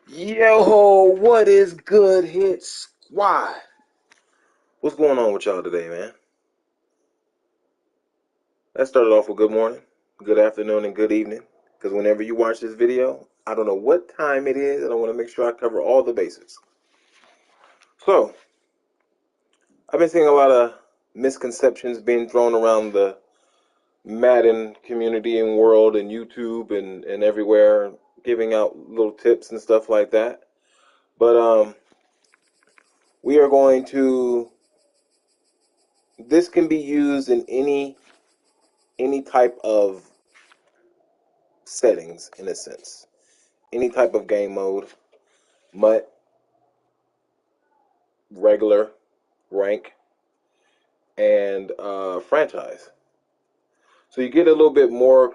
Yo, what is good, Hit Squad? What's going on with y'all today, man? Let's start it off with good morning, good afternoon, and good evening. Because whenever you watch this video, I don't know what time it is, and I want to make sure I cover all the bases. So, I've been seeing a lot of misconceptions being thrown around the Madden community and world and YouTube and everywhere, giving out little tips and stuff like that. But we are going to. This can be used in any type of settings, in a sense, any type of game mode, MUT, regular, rank, and franchise. So you get a little bit more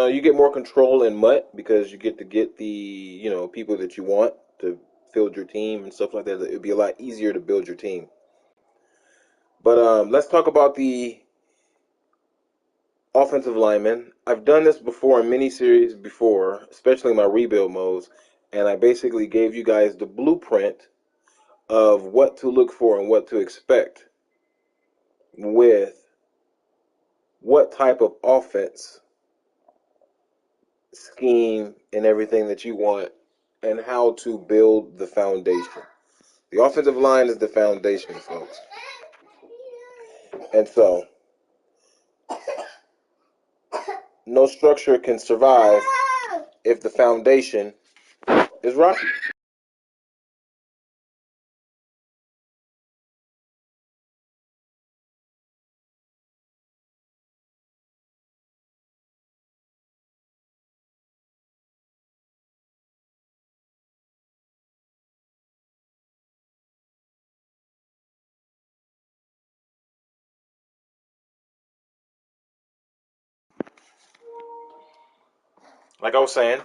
you get more control in MUT because you get to get the people that you want to build your team and stuff like that. It'd be a lot easier to build your team. But let's talk about the offensive lineman. I've done this before in mini series before, especially my rebuild modes, and I basically gave you guys the blueprint of what to look for and what to expect with what type of offense, scheme, and everything that you want, and how to build the foundation. The offensive line is the foundation, folks. And so, no structure can survive if the foundation is rocky. Like I was saying,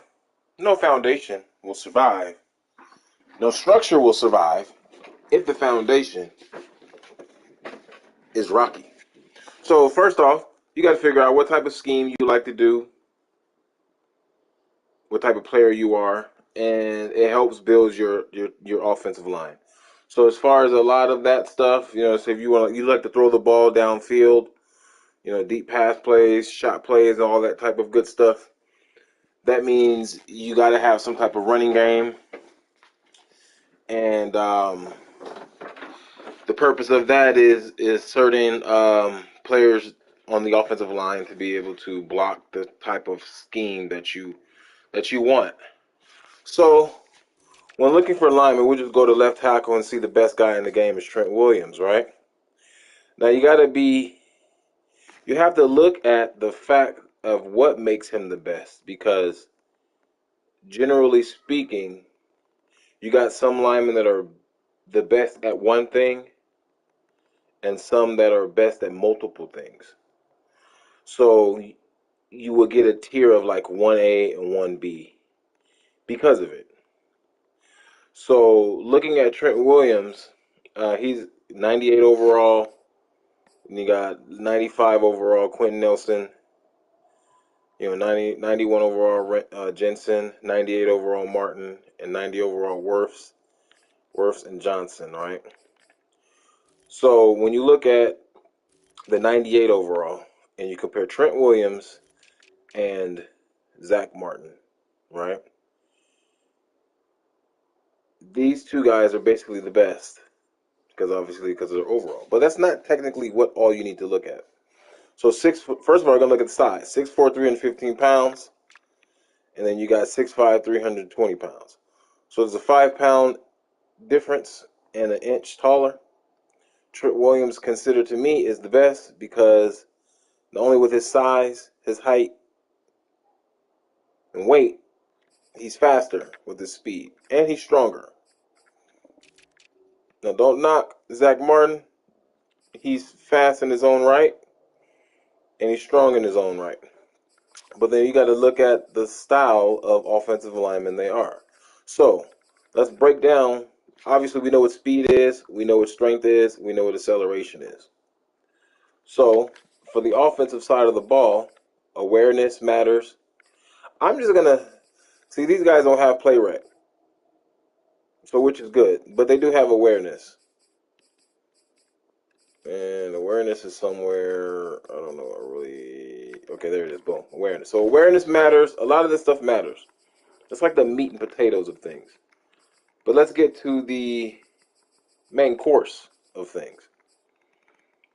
no foundation will survive. No structure will survive if the foundation is rocky. So first off, you got to figure out what type of scheme you like to do, what type of player you are, and it helps build your offensive line. So as far as a lot of that stuff, say if you like to throw the ball downfield, deep pass plays, shot plays, and all that type of good stuff. That means you got to have some type of running game, and the purpose of that is certain players on the offensive line to be able to block the type of scheme that you want. So when looking for linemen, we'll just go to left tackle and see the best guy in the game is Trent Williams, right? Now you have to look at the fact of what makes him the best, because generally speaking, you got some linemen that are the best at one thing and some that are best at multiple things. So you will get a tier of like 1A and 1B because of it. So looking at Trent Williams, he's 98 overall. And you got 95 overall Quentin Nelson. 91 overall Jensen, 98 overall Martin, and 90 overall Wirfs and Johnson, right? So when you look at the 98 overall and you compare Trent Williams and Zach Martin, right? These two guys are basically the best because of their overall. But that's not technically what all you need to look at. So first of all, we're gonna look at the size: 6'4", 315 pounds, and then you got 6'5", 320 pounds. So there's a 5-pound difference and an inch taller. Trent Williams, considered to me, is the best because not only with his size, his height, and weight, he's faster with his speed, and he's stronger. Now, don't knock Zach Martin. He's fast in his own right, and he's strong in his own right. But then you got to look at the style of offensive linemen they are. So let's break down. Obviously, we know what speed is, we know what strength is, we know what acceleration is. So for the offensive side of the ball, awareness matters. I'm just going to See, these guys don't have play rec, so which is good, but they do have awareness. And awareness is somewhere, I don't know, really. Okay, there it is. Boom, awareness. So awareness matters. A lot of this stuff matters. It's like the meat and potatoes of things. But let's get to the main course of things.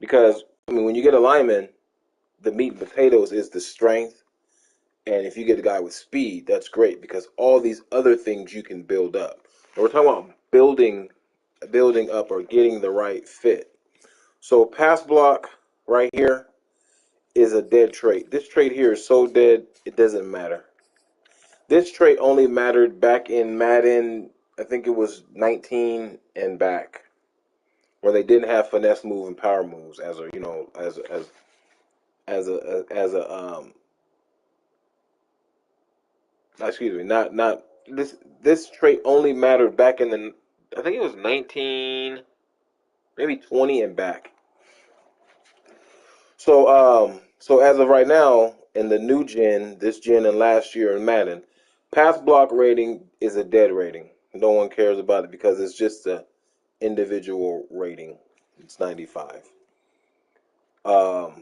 Because, I mean, when you get a lineman, the meat and potatoes is the strength. And if you get a guy with speed, that's great because all these other things you can build up. And we're talking about building up or getting the right fit. So pass block right here is a dead trait. This trait here is so dead, it doesn't matter. This trait only mattered back in Madden, I think it was 19 and back, where they didn't have finesse move and power moves as a, excuse me, not this trait only mattered back in the, I think it was 19, maybe 20 and back. So as of right now, in the new gen, this gen and last year in Madden, pass block rating is a dead rating. No one cares about it because it's just a individual rating. It's 95. The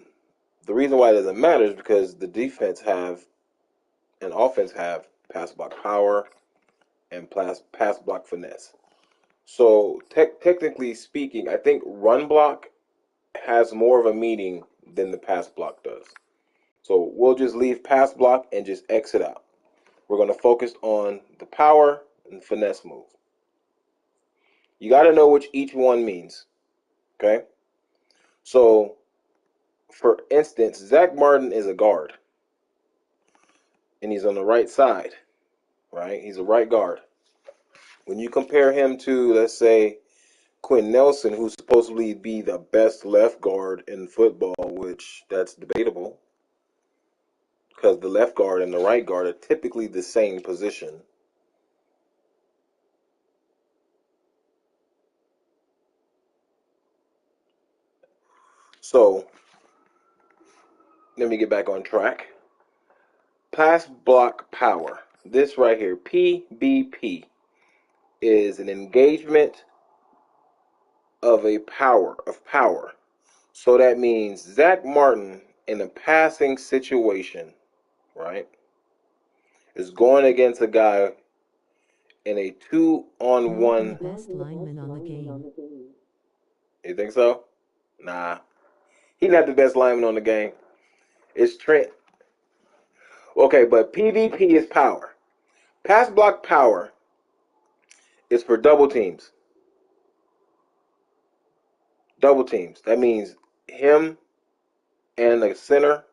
reason why it doesn't matter is because the defense have and offense have pass block power and pass block finesse. So technically speaking, I think run block has more of a meaning than the pass block does. So we'll just leave pass block and just exit out. We're going to focus on the power and finesse move. You got to know which each one means. Okay? So, for instance, Zach Martin is a guard. And he's on the right side. Right? He's a right guard. When you compare him to, let's say, Quinn Nelson, who's supposedly be the best left guard in football, which that's debatable. Because the left guard and the right guard are typically the same position. So, let me get back on track. Pass block power. This right here, PBP, is an engagement of power. So that means Zach Martin in a passing situation, right, is going against a guy in a 2-on-1. The best lineman on the game. You think so? Nah. He's not the best lineman on the game. It's Trent. Okay, but PvP is power. Pass block power is for double teams. Double teams. That means him and the center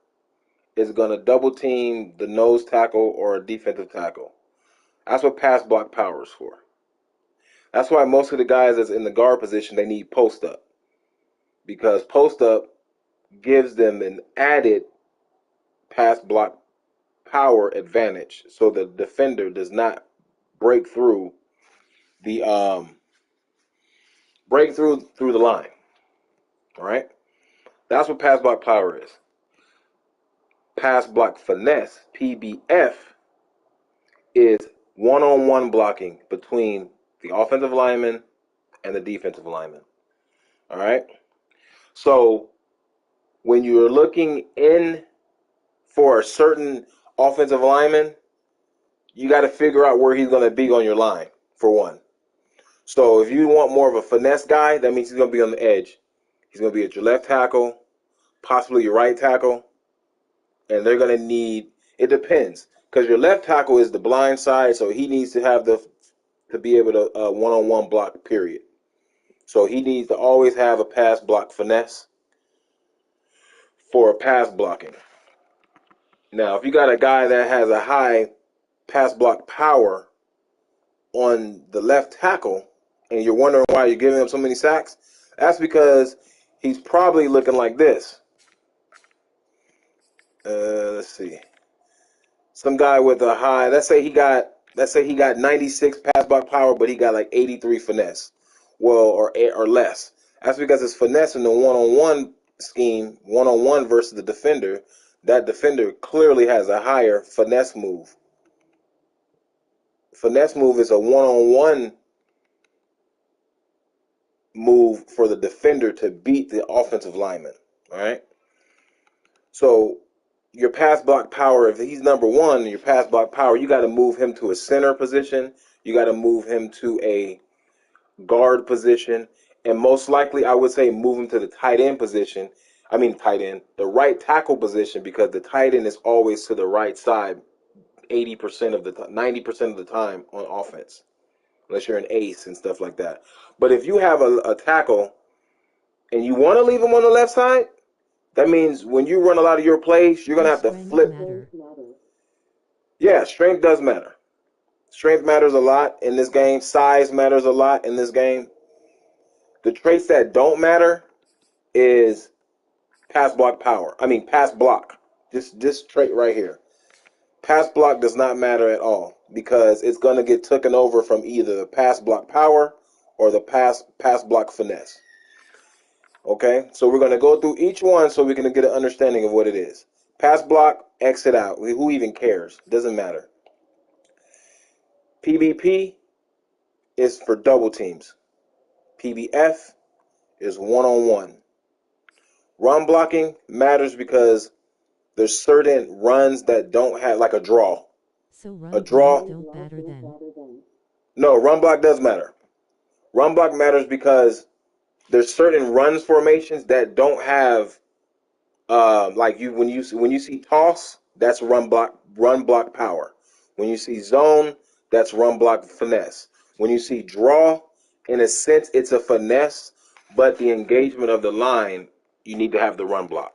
is going to double team the nose tackle or a defensive tackle. That's what pass block power is for. That's why most of the guys that's in the guard position, they need post up. Because post up gives them an added pass block power advantage. So the defender does not break through the through the line. All right? That's what pass block power is. Pass block finesse, PBF, is one-on-one blocking between the offensive lineman and the defensive lineman. All right? So when you're looking in for a certain offensive lineman, you got to figure out where he's going to be on your line, for one. So if you want more of a finesse guy, that means he's going to be on the edge. He's going to be at your left tackle, possibly your right tackle, and they're going to need, it depends, because your left tackle is the blind side, so he needs to have to be able to one-on-one block, period. So he needs to always have a pass block finesse for pass blocking. Now, if you got a guy that has a high pass block power on the left tackle, and you're wondering why you're giving him so many sacks, that's because he's probably looking like this. Let's see. Some guy with a high, let's say he got 96 pass block power, but he got like 83 finesse, well, or less. That's because his finesse in the one-on-one scheme, one-on-one versus the defender, that defender clearly has a higher finesse move. finesse move is a one-on-one move for the defender to beat the offensive lineman. All right. So your pass block power, if he's number one, your pass block power, you got to move him to a center position. You got to move him to a guard position. And most likely, I would say move him to the tight end position. I mean, tight end, the right tackle position, because the tight end is always to the right side 80% of the time, 90% of the time on offense, unless you're an ace and stuff like that. But if you have a tackle and you want to leave him on the left side, that means when you run a lot of your plays, you're going to Does have to strength flip. matter? Yeah, strength does matter. Strength matters a lot in this game. Size matters a lot in this game. The traits that don't matter is pass block power. I mean, pass block. This trait right here. Pass block does not matter at all because it's going to get taken over from either the pass block power or the pass block finesse. Okay, so we're going to go through each one so we can get an understanding of what it is. Pass block, exit out. Who even cares? Doesn't matter. PBP is for double teams. PBF is one-on-one. Run blocking matters because there's certain runs that don't have, like a draw. So A run blocks draw. don't matter then. No, run block does matter. Run block matters because there's certain runs formations that don't have like when you see toss, that's run block power. When you see zone, that's run block finesse. When you see draw, in a sense it's a finesse, but the engagement of the line, you need to have the run block.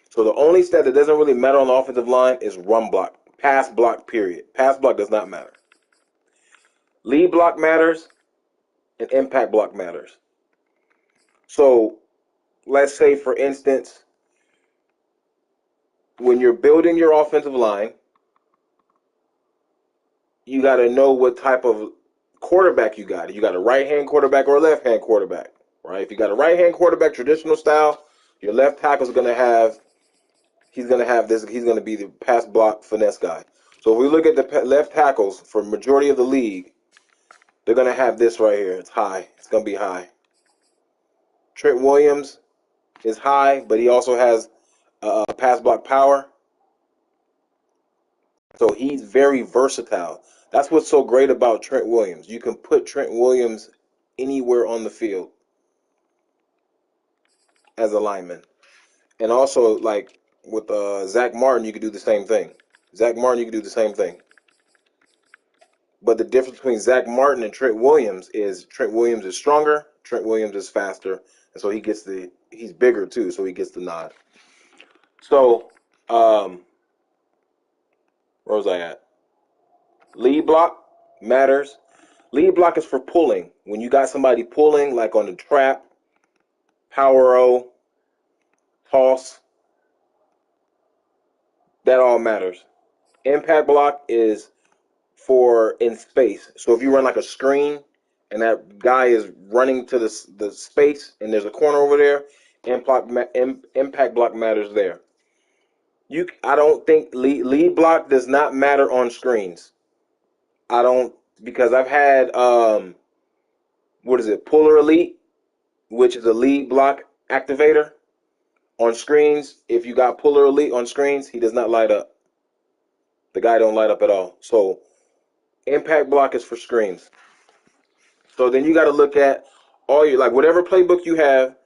So the only stat that doesn't really matter on the offensive line is run block. Pass block, period. Pass block does not matter. Lead block matters and impact block matters. So let's say, for instance, when you're building your offensive line, you got to know what type of quarterback you got. You got a right-hand quarterback or a left-hand quarterback, right? If you got a right-hand quarterback, traditional style, your left tackle is going to have, he's going to be the pass block finesse guy. So if we look at the left tackles for majority of the league, they're going to have this right here. It's high. It's going to be high. Trent Williams is high, but he also has pass block power. So he's very versatile. That's what's so great about Trent Williams. You can put Trent Williams anywhere on the field as a lineman. And also, like with Zach Martin, you could do the same thing. Zach Martin, you could do the same thing. But the difference between Zach Martin and Trent Williams is Trent Williams is stronger, Trent Williams is faster, and so he's bigger too, so he gets the nod. So, where was I at? Lead block matters. Lead block is for pulling. When you got somebody pulling, like on the trap, power O, toss, that all matters. Impact block is for in space. So if you run like a screen and that guy is running to the space and there's a corner over there, impact block matters there. I don't think lead block does not matter on screens. I don't, because I've had Puller Elite, which is a lead block activator on screens. If you got Puller Elite on screens, he does not light up. The guy don't light up at all. So impact block is for screens. So then you got to look at all your, like, whatever playbook you have,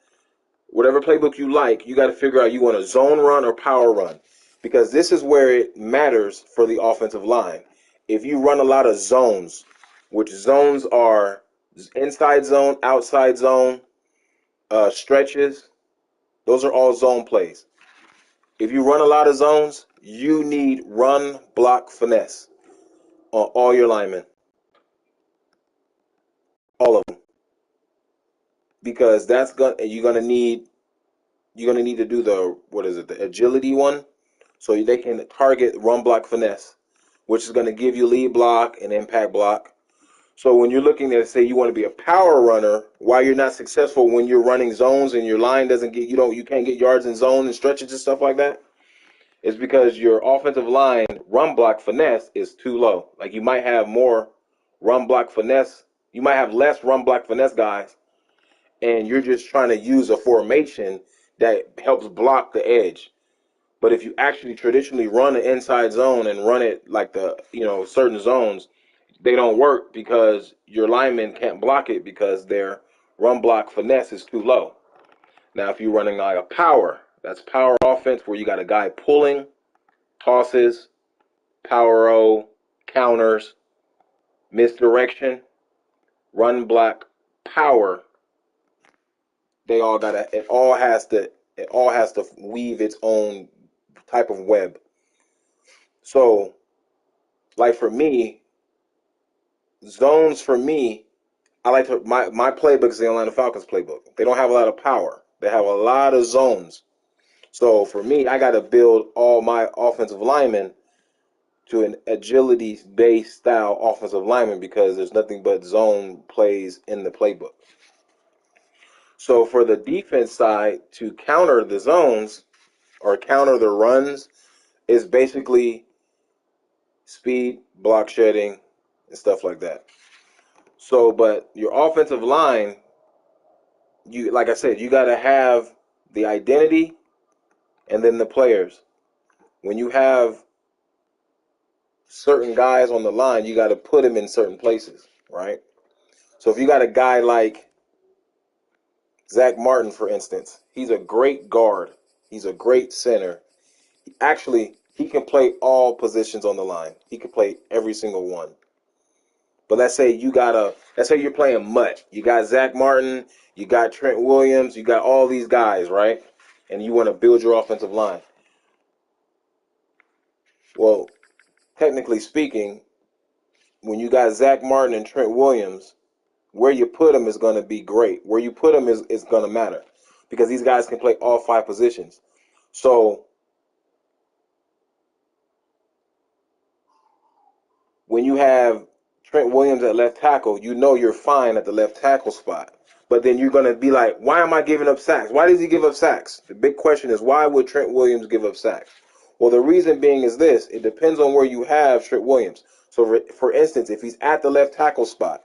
whatever playbook you like, you got to figure out you want a zone run or power run, because this is where it matters for the offensive line. If you run a lot of zones, which zones are inside zone, outside zone, stretches, those are all zone plays. If you run a lot of zones, you need run, block, finesse on all your linemen. All of them. Because you're gonna need to do the agility one, so they can target run, block, finesse, which is gonna give you lead block and impact block. So when you're looking at, say, you want to be a power runner, why you're not successful when you're running zones and your line doesn't get, you can't get yards in zone and stretches and stuff like that, is because your offensive line run block finesse is too low. Like, you might have more run block finesse. You might have less run block finesse guys, and you're just trying to use a formation that helps block the edge. But if you actually traditionally run an inside zone and run it like certain zones, they don't work because your linemen can't block it because their run block finesse is too low. Now, if you're running like a power, that's power offense where you got a guy pulling, tosses, power O, counters, misdirection, run block, power. It all has to weave its own type of web. So, like for me, zones for me, I like to my playbook is the Atlanta Falcons playbook. They don't have a lot of power. They have a lot of zones. So for me, I got to build all my offensive linemen to an agility-based style offensive lineman because there's nothing but zone plays in the playbook. So for the defense side, to counter the zones or counter the runs is basically speed, block shedding, and stuff like that. So, but your offensive line, like I said, you got to have the identity and then the players. When you have certain guys on the line, you got to put them in certain places, right? So if you got a guy like Zach Martin, for instance, he's a great guard. He's a great center. Actually, he can play all positions on the line. He can play every single one. But let's say you're playing Mutt. You got Zach Martin, you got Trent Williams, you got all these guys, right? And you want to build your offensive line. Well, technically speaking, when you got Zach Martin and Trent Williams, where you put them is going to be great. Where you put them is going to matter because these guys can play all 5 positions. So when you have Trent Williams at left tackle, you know you're fine at the left tackle spot. But then you're going to be like, why am I giving up sacks? Why does he give up sacks? The big question is, why would Trent Williams give up sacks? Well, the reason being is this. It depends on where you have Trent Williams. So, for instance, if he's at the left tackle spot,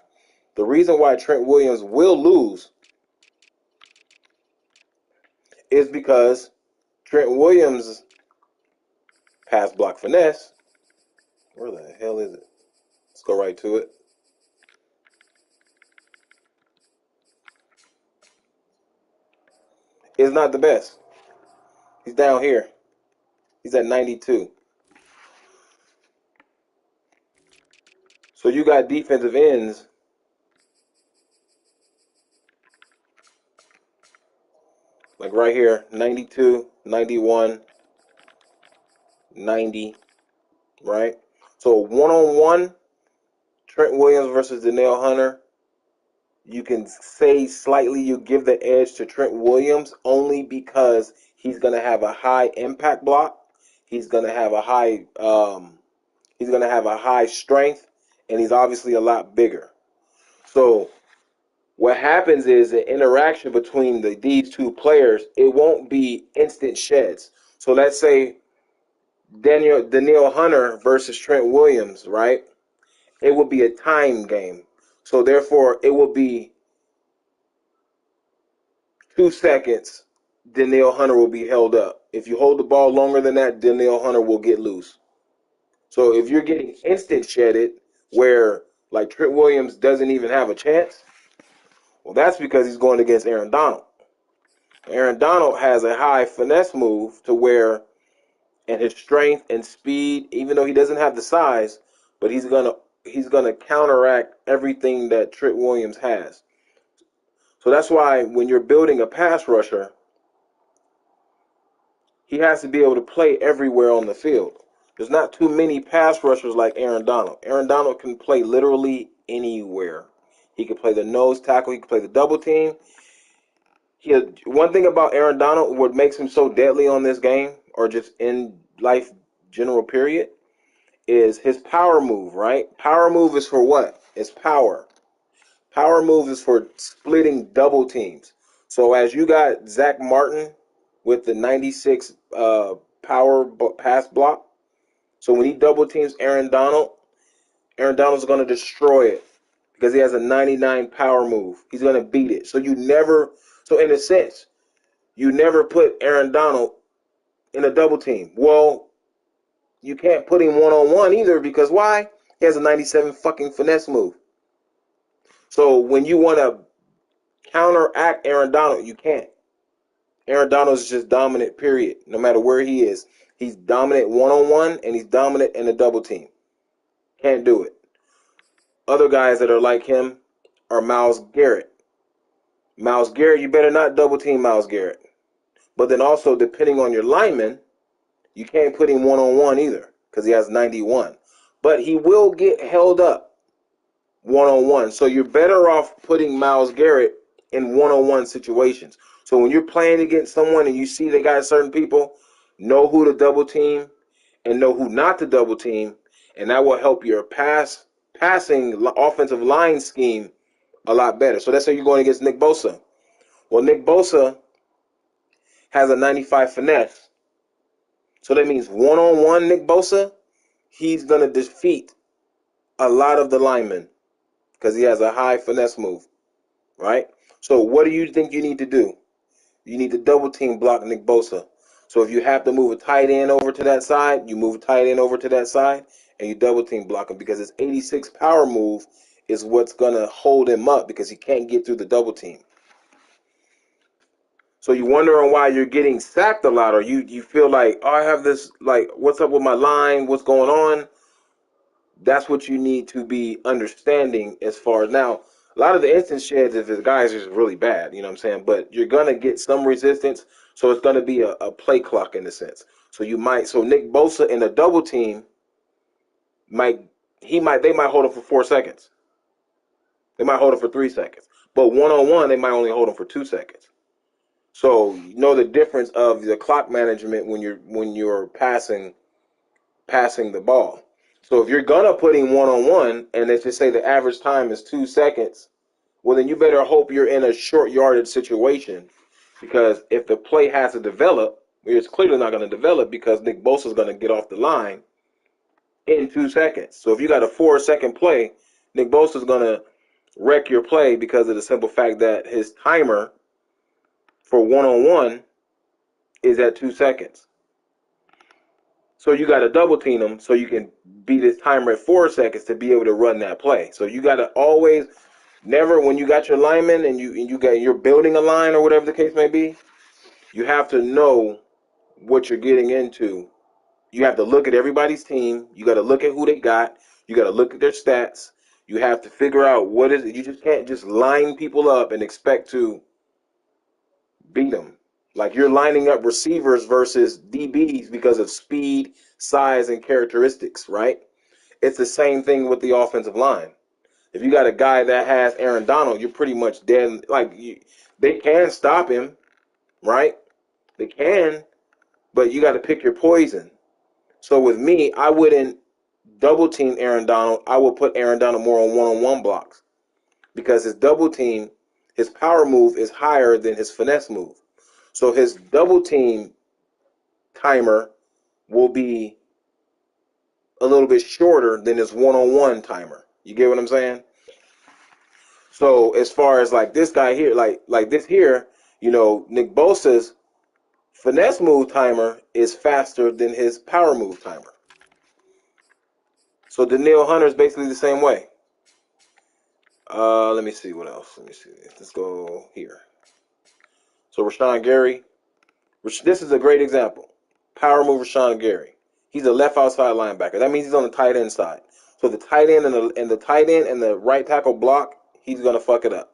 the reason why Trent Williams will lose is because Trent Williams' pass block finesse, where the hell is it? Let's go right to it. Is not the best. He's down here. He's at 92. So you got defensive ends like right here, 92, 91, 90, right? So one-on-one, Trent Williams versus Danielle Hunter, you can say slightly you give the edge to Trent Williams only because he's going to have a high impact block. He's going to have a high strength, and he's obviously a lot bigger. So what happens is the interaction between these two players, it won't be instant sheds. So let's say Danielle Hunter versus Trent Williams, right? It will be a time game. So therefore, it will be 2 seconds. Danielle Hunter will be held up. If you hold the ball longer than that, Danielle Hunter will get loose. So if you're getting instant shedded, where like Trent Williams doesn't even have a chance, well, that's because he's going against Aaron Donald. Aaron Donald has a high finesse move to where, and his strength and speed, even though he doesn't have the size, but he's gonna counteract everything that Trent Williams has. So that's why when you're building a pass rusher, he has to be able to play everywhere on the field. There's not too many pass rushers like Aaron Donald. Aaron Donald can play literally anywhere. He can play the nose tackle. He can play the double team. One thing about Aaron Donald, what makes him so deadly on this game, or just in life general period, is his power move, right? Power move is for what? It's power. Power move is for splitting double teams. So as you got Zach Martin with the 96 pass block, so when he double teams Aaron Donald Aaron Donald's going to destroy it because he has a 99 power move. He's going to beat it. So in a sense, you never put Aaron Donald in a double team. Well, you can't put him one-on-one either because why? He has a 97 fucking finesse move. So when you want to counteract Aaron Donald, you can't. Aaron Donald is just dominant, period. No matter where he is. He's dominant one-on-one and he's dominant in a double team. Can't do it. Other guys that are like him are Myles Garrett. Myles Garrett, you better not double team Myles Garrett. But then also, depending on your lineman, you can't put him one-on-one either because he has 91. But he will get held up one-on-one. So you're better off putting Myles Garrett in one-on-one situations. So when you're playing against someone and you see they got certain people, know who to double team and know who not to double team, and that will help your passing offensive line scheme a lot better. So let's say you're going against Nick Bosa. Well, Nick Bosa has a 95 finesse. So that means one-on-one Nick Bosa, he's going to defeat a lot of the linemen because he has a high finesse move, right? So what do you think you need to do? You need to double team block Nick Bosa. So if you have to move a tight end over to that side, you move a tight end over to that side, and you double team block him because his 86 power move is what's going to hold him up because he can't get through the double team. So you're wondering why you're getting sacked a lot, or you feel like, oh, I have this, like, what's up with my line? What's going on? That's what you need to be understanding as far as now. A lot of the instant sheds, if the guys is really bad, you know what I'm saying? But you're going to get some resistance, so it's going to be a play clock in a sense. So Nick Bosa in a double team they might hold him for 4 seconds. They might hold him for 3 seconds. But one-on-one, they might only hold him for 2 seconds. So you know the difference of the clock management when you're passing the ball. So if you're gonna put him one-on-one, and let's just say the average time is 2 seconds, well then you better hope you're in a short yardage situation, because if the play has to develop, it's clearly not going to develop because Nick Bosa is going to get off the line in 2 seconds. So if you got a 4-second play, Nick Bosa is going to wreck your play because of the simple fact that his timer for one-on-one is at 2 seconds. So you got to double team him so you can beat his timer at 4 seconds to be able to run that play. So you got to always, never, when you got your lineman and you're building a line or whatever the case may be, you have to know what you're getting into. You have to look at everybody's team. You got to look at who they got. You got to look at their stats. You have to figure out what is it. You just can't just line people up and expect to beat them. Like you're lining up receivers versus DBs because of speed, size, and characteristics, right? It's the same thing with the offensive line. If you got a guy that has Aaron Donald, you're pretty much dead. They can stop him, right? They can, but you got to pick your poison. So with me, I wouldn't double team Aaron Donald. I would put Aaron Donald more on one-on-one blocks because his double team, his power move is higher than his finesse move. So his double team timer will be a little bit shorter than his one-on-one timer. You get what I'm saying? So as far as like this guy here, like this here, Nick Bosa's finesse move timer is faster than his power move timer. So Danielle Hunter is basically the same way. Let me see what else. Let me see. Let's go here. So Rashawn Gary, this is a great example. Power move Rashawn Gary. He's a left outside linebacker. That means he's on the tight end side. So the tight end and the tight end and the right tackle block, he's gonna fuck it up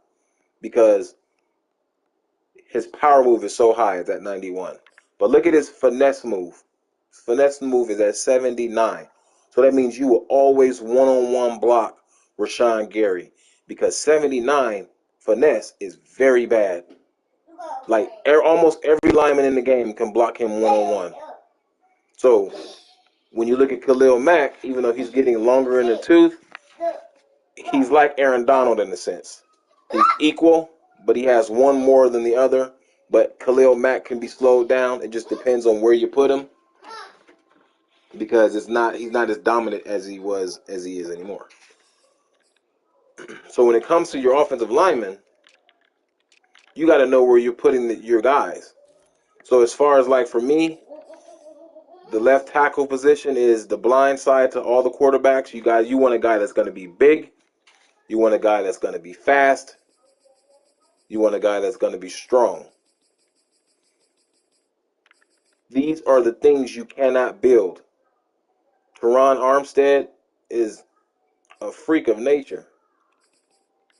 because his power move is so high at that 91. But look at his finesse move. His finesse move is at 79. So that means you will always one-on-one block Rashawn Gary because 79 finesse is very bad. Like almost every lineman in the game can block him one-on-one. So when you look at Khalil Mack, even though he's getting longer in the tooth, he's like Aaron Donald in a sense. He's equal, but he has one more than the other. But Khalil Mack can be slowed down. It just depends on where you put him. because he's not as dominant as he is anymore. So when it comes to your offensive linemen, you got to know where you're putting your guys. So as far as like for me, the left tackle position is the blind side to all the quarterbacks. You want a guy that's going to be big. You want a guy that's going to be fast. You want a guy that's going to be strong. These are the things you cannot build. Teron Armstead is a freak of nature.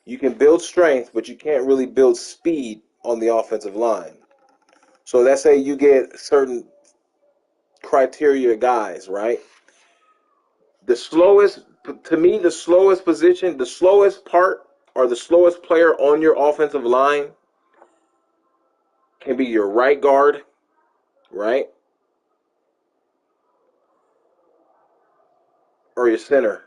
You can build strength, but you can't really build speed on the offensive line. So let's say you get certain criteria guys, right? The slowest, to me, the slowest position, the slowest part, or the slowest player on your offensive line can be your right guard, right? Or your center.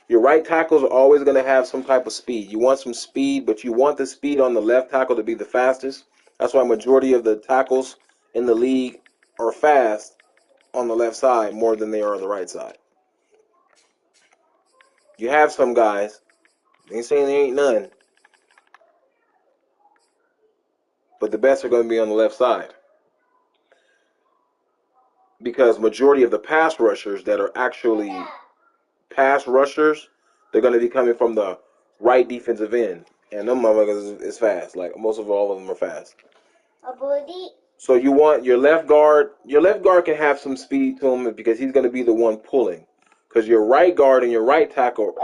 Your right tackles are always going to have some type of speed. You want some speed, but you want the speed on the left tackle to be the fastest. That's why majority of the tackles in the league are fast on the left side more than they are on the right side. You have some guys, ain't saying there ain't none, but the best are going to be on the left side. Because majority of the pass rushers that are actually pass rushers, they're going to be coming from the right defensive end. And them motherfuckers is fast. Like most of all of them are fast. So you want your left guard. Your left guard can have some speed to him because he's going to be the one pulling. Because your right guard and your right tackle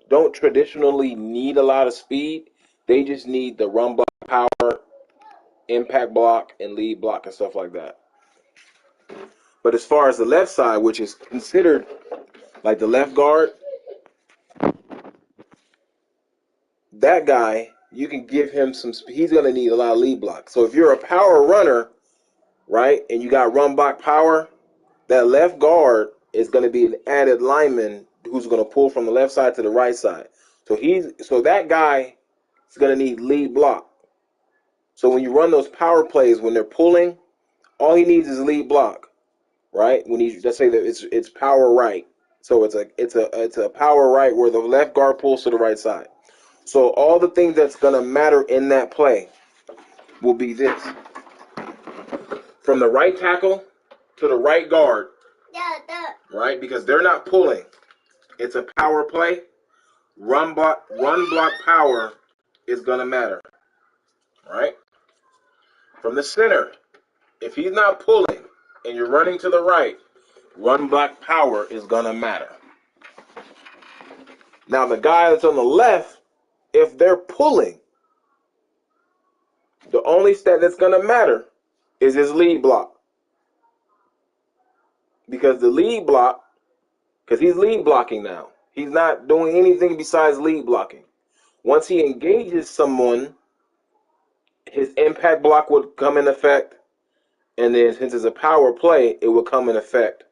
don't traditionally need a lot of speed. They just need the run block power, impact block, and lead block and stuff like that. But as far as the left side, which is considered like the left guard, that guy, you can give him some speed. He's going to need a lot of lead block. So if you're a power runner, right, and you got run block power, that left guard is going to be an added lineman who's going to pull from the left side to the right side. So that guy is going to need lead block. So when you run those power plays, when they're pulling, all he needs is lead block, right? When you let's say that it's power right, so it's a power right where the left guard pulls to the right side. So all the things that's going to matter in that play will be this: from the right tackle to the right guard, right? Because they're not pulling. It's a power play. Run block power is going to matter, right? From the center, if he's not pulling and you're running to the right, run block power is going to matter. Now, the guy that's on the left, if they're pulling, the only stat that's going to matter is his lead block. Because the lead block, because he's lead blocking now. He's not doing anything besides lead blocking. Once he engages someone, his impact block would come in effect. And then since it's a power play, it will come in effect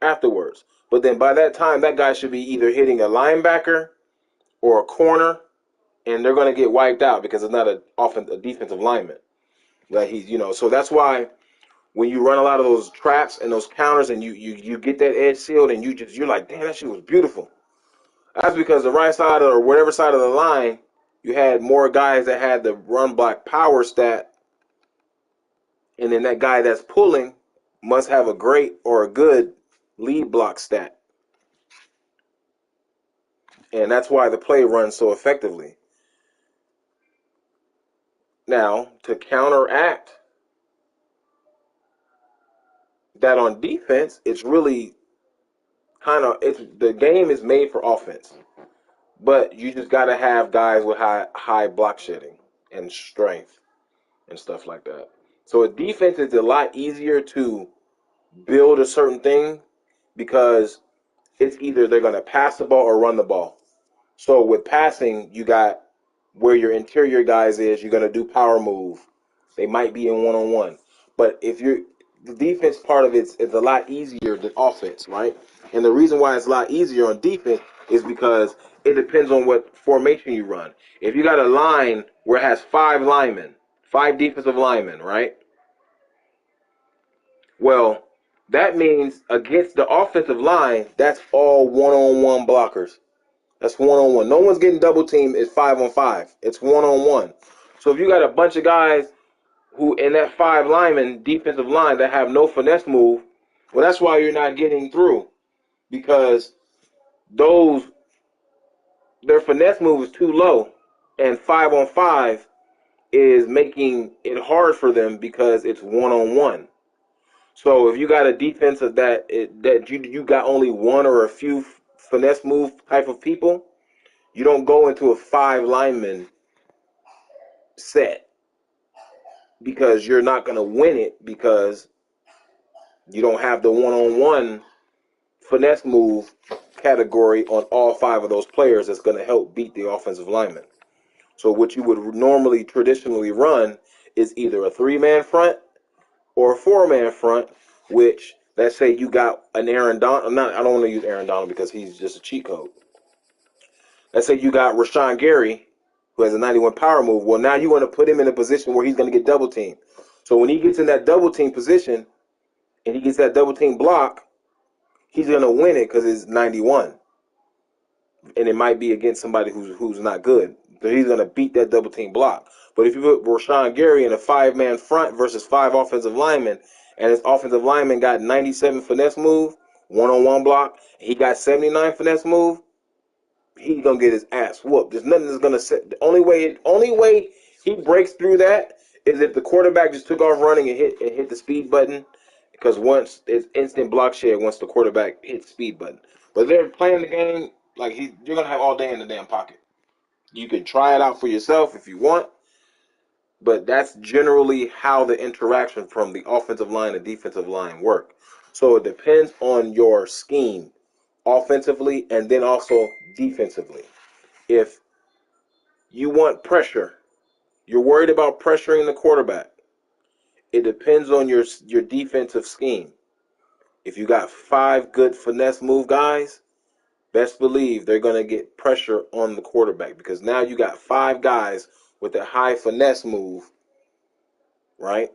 afterwards. But then by that time, that guy should be either hitting a linebacker or a corner, and they're going to get wiped out because it's not a defensive lineman. Like so that's why when you run a lot of those traps and those counters and you get that edge sealed and you're like, damn, that shit was beautiful. That's because the right side or whatever side of the line, you had more guys that had the run block power stat, and then that guy that's pulling must have a great or a good lead block stat. And that's why the play runs so effectively. Now, to counteract that on defense, it's really the game is made for offense. But you just got to have guys with high block shedding and strength and stuff like that. So a defense is a lot easier to build a certain thing because it's either they're going to pass the ball or run the ball. So with passing, you got where your interior guys is, you're going to do power move. They might be in one-on-one. But the defense part of it's a lot easier than offense, right? And the reason why it's a lot easier on defense is because it depends on what formation you run. If you got a line where it has five defensive linemen, right? Well, that means against the offensive line, that's all one-on-one blockers. That's one-on-one. No one's getting double teamed. It's 5-on-5. It's one-on-one. So if you got a bunch of guys who in that five lineman defensive line that have no finesse move, well, that's why you're not getting through, because those their finesse move is too low, and 5-on-5 is making it hard for them because it's one-on-one. So if you got a defense of that you got only one or a few finesse move type of people, you don't go into a five lineman set, because you're not going to win it, because you don't have the one-on-one finesse move category on all five of those players that's going to help beat the offensive lineman. So what you would normally traditionally run is either a three-man front or a four-man front, which, let's say you got an Aaron Donald. I don't want to use Aaron Donald because he's just a cheat code. Let's say you got Rashawn Gary, who has a 91 power move. Well, now you want to put him in a position where he's going to get double teamed. So when he gets in that double team position and he gets that double team block, he's going to win it because it's 91. And it might be against somebody who's not good. So he's going to beat that double team block. But if you put Rashawn Gary in a five-man front versus five offensive linemen, and his offensive lineman got 97 finesse move, one-on-one block, he got 79 finesse move, he's going to get his ass whooped. There's nothing that's going to set. The only way he breaks through that is if the quarterback just took off running and hit the speed button, because once it's instant block shed once the quarterback hits the speed button. But they're playing the game like you're going to have all day in the damn pocket. You can try it out for yourself if you want, but that's generally how the interaction from the offensive line and defensive line work. So it depends on your scheme offensively and then also defensively. If you want pressure, you're worried about pressuring the quarterback, it depends on your defensive scheme. If you got five good finesse move guys, best believe they're going to get pressure on the quarterback, because now you got five guys with a high finesse move, right,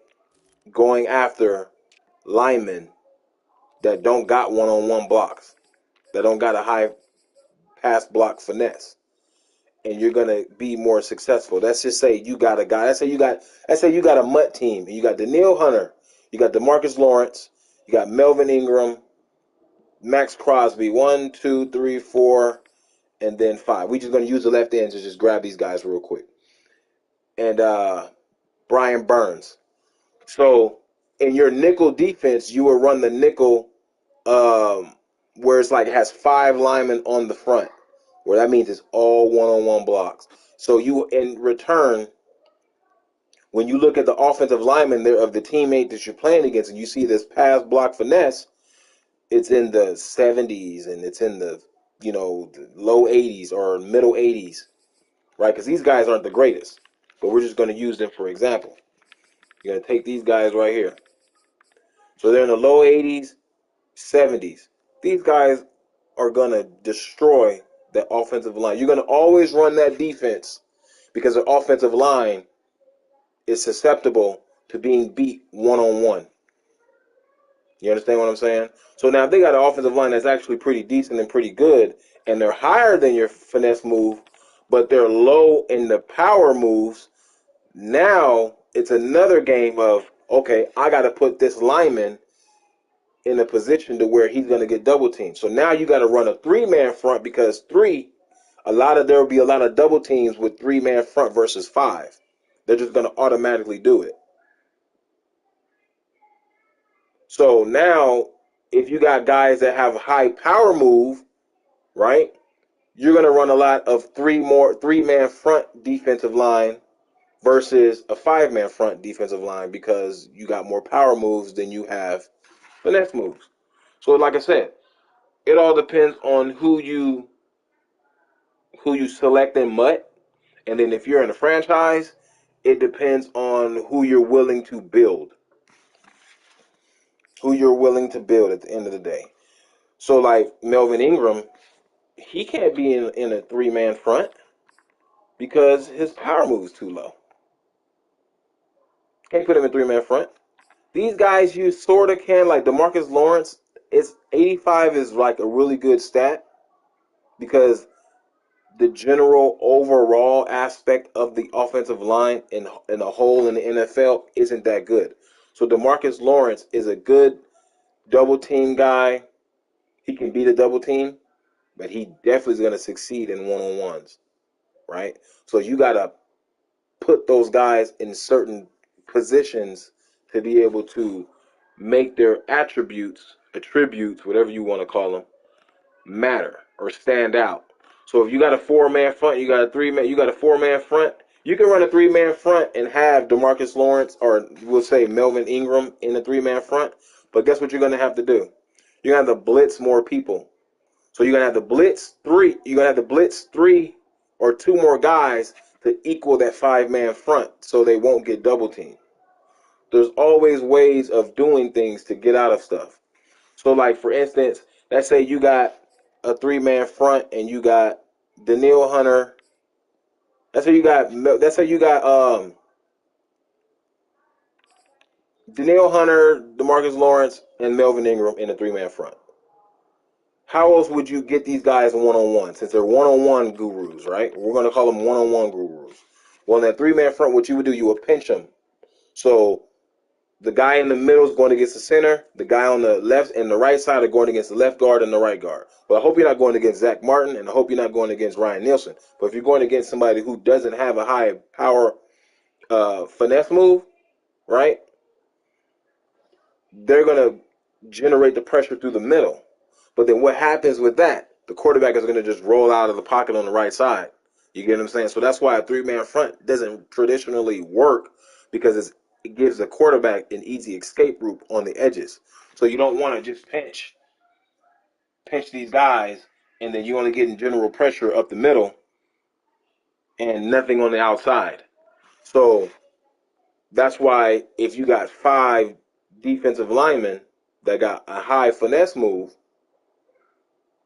going after linemen that don't got one-on-one blocks, that don't got a high pass block finesse, and you're gonna be more successful. Let's just say you got a guy. Let's say you got a mutt team, and you got Danielle Hunter, you got DeMarcus Lawrence, you got Melvin Ingram, Max Crosby, 1, 2, 3, 4, and then 5. We're just gonna use the left end to just grab these guys real quick, and Brian Burns. So in your nickel defense, you will run the nickel, where it's like it has five linemen on the front, where that means it's all one-on-one blocks. So you, in return, when you look at the offensive lineman there of the teammate that you're playing against, and you see this pass block finesse, it's in the 70s and it's in the the low 80s or middle 80s, right? Because these guys aren't the greatest, but we're just going to use them for example. You're going to take these guys right here. So they're in the low 80s, 70s. These guys are going to destroy the offensive line. You're going to always run that defense because the offensive line is susceptible to being beat one-on-one. You understand what I'm saying? So now if they got an offensive line that's actually pretty decent and pretty good, and they're higher than your finesse move, but they're low in the power moves, now it's another game of, okay, I got to put this lineman in a position to where he's going to get double teamed. So now you got to run a three-man front, because there will be a lot of double teams with three-man front versus five. They're just going to automatically do it. So now, if you got guys that have high power move, right, you're going to run a lot of three-man front defensive line versus a five-man front defensive line, because you got more power moves than you have finesse moves. So like I said, it all depends on who you select in MUT, and then if you're in a franchise, it depends on who you're willing to build. Who you're willing to build at the end of the day. So like Melvin Ingram, he can't be in a three-man front because his power move is too low. Can't put him in three-man front. These guys you sort of can, like DeMarcus Lawrence. It's 85 is like a really good stat because the general overall aspect of the offensive line in a whole in the NFL isn't that good. So DeMarcus Lawrence is a good double team guy. He can beat a double team, but he definitely is going to succeed in one on ones, right? So you got to put those guys in certain positions to be able to make their attributes, whatever you want to call them, matter or stand out. So if you got a 4-man front, you got a 3-man, you got a 4-man front, you can run a 3-man front and have DeMarcus Lawrence or we'll say Melvin Ingram in a 3-man front. But guess what you're going to have to do? You're going to have to blitz more people. So you're going to have to blitz three. You're going to have to blitz three or two more guys to equal that 5-man front so they won't get double teamed. There's always ways of doing things to get out of stuff. So, like, for instance, let's say you got a 3-man front and you got Danielle Hunter. Let's say you got Danielle Hunter, DeMarcus Lawrence, and Melvin Ingram in a 3-man front. How else would you get these guys one-on-one? Since they're one-on-one gurus, right? We're going to call them one-on-one gurus. Well, in that 3-man front, what you would do, you would pinch them. So the guy in the middle is going against the center. The guy on the left and the right side are going against the left guard and the right guard. Well, I hope you're not going against Zach Martin, and I hope you're not going against Ryan Nielsen. But if you're going against somebody who doesn't have a high power finesse move, right, they're going to generate the pressure through the middle. But then what happens with that? The quarterback is going to just roll out of the pocket on the right side. You get what I'm saying? So that's why a 3-man front doesn't traditionally work because it gives the quarterback an easy escape route on the edges. So you don't want to just pinch these guys, and then you're only getting general pressure up the middle and nothing on the outside. So that's why if you got 5 defensive linemen that got a high finesse move,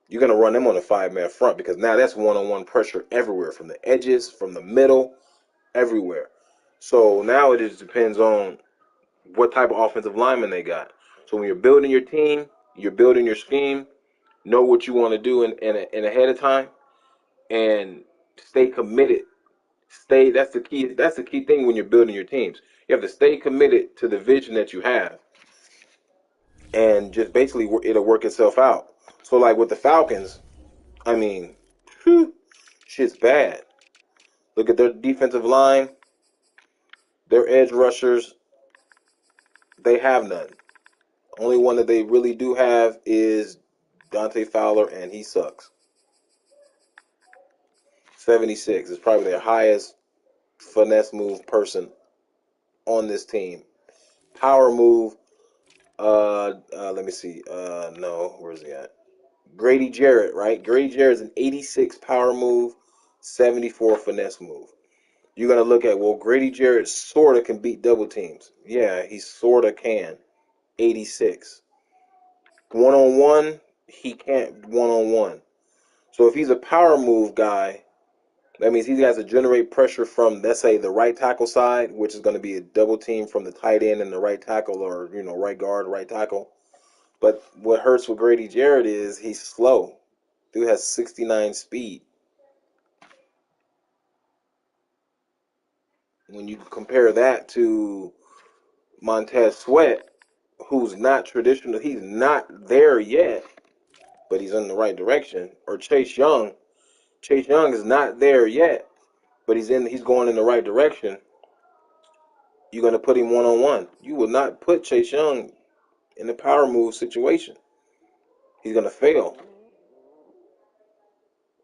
you're going to run them on a 5-man front because now that's one-on-one pressure everywhere, from the edges, from the middle, everywhere. So now it just depends on what type of offensive lineman they got. So when you're building your team, you're building your scheme, know what you want to do in ahead of time, and stay committed. That's the key. That's the key thing when you're building your teams. You have to stay committed to the vision that you have, and just basically it'll work itself out. So like with the Falcons, I mean, whew, shit's bad. Look at their defensive line, their edge rushers. They have none. Only one that they really do have is Dante Fowler, and he sucks. 76 is probably their highest finesse move person on this team. Power move. Let me see. No, where's he at? Grady Jarrett, right? Grady Jarrett's an 86 power move, 74 finesse move. You're gonna look at, well, Grady Jarrett sorta can beat double teams. Yeah, he sorta can. 86. One on one, he can't one on one. So if he's a power move guy, that means he has to generate pressure from, let's say, the right tackle side, which is going to be a double team from the tight end and the right tackle, or right guard, right tackle. But what hurts with Grady Jarrett is he's slow. Dude has 69 speed. When you compare that to Montez Sweat, who's not traditional, he's not there yet, but he's in the right direction. Or Chase Young. Chase Young is not there yet, but he's going in the right direction. You're going to put him one on one. You will not put Chase Young in the power move situation. He's going to fail.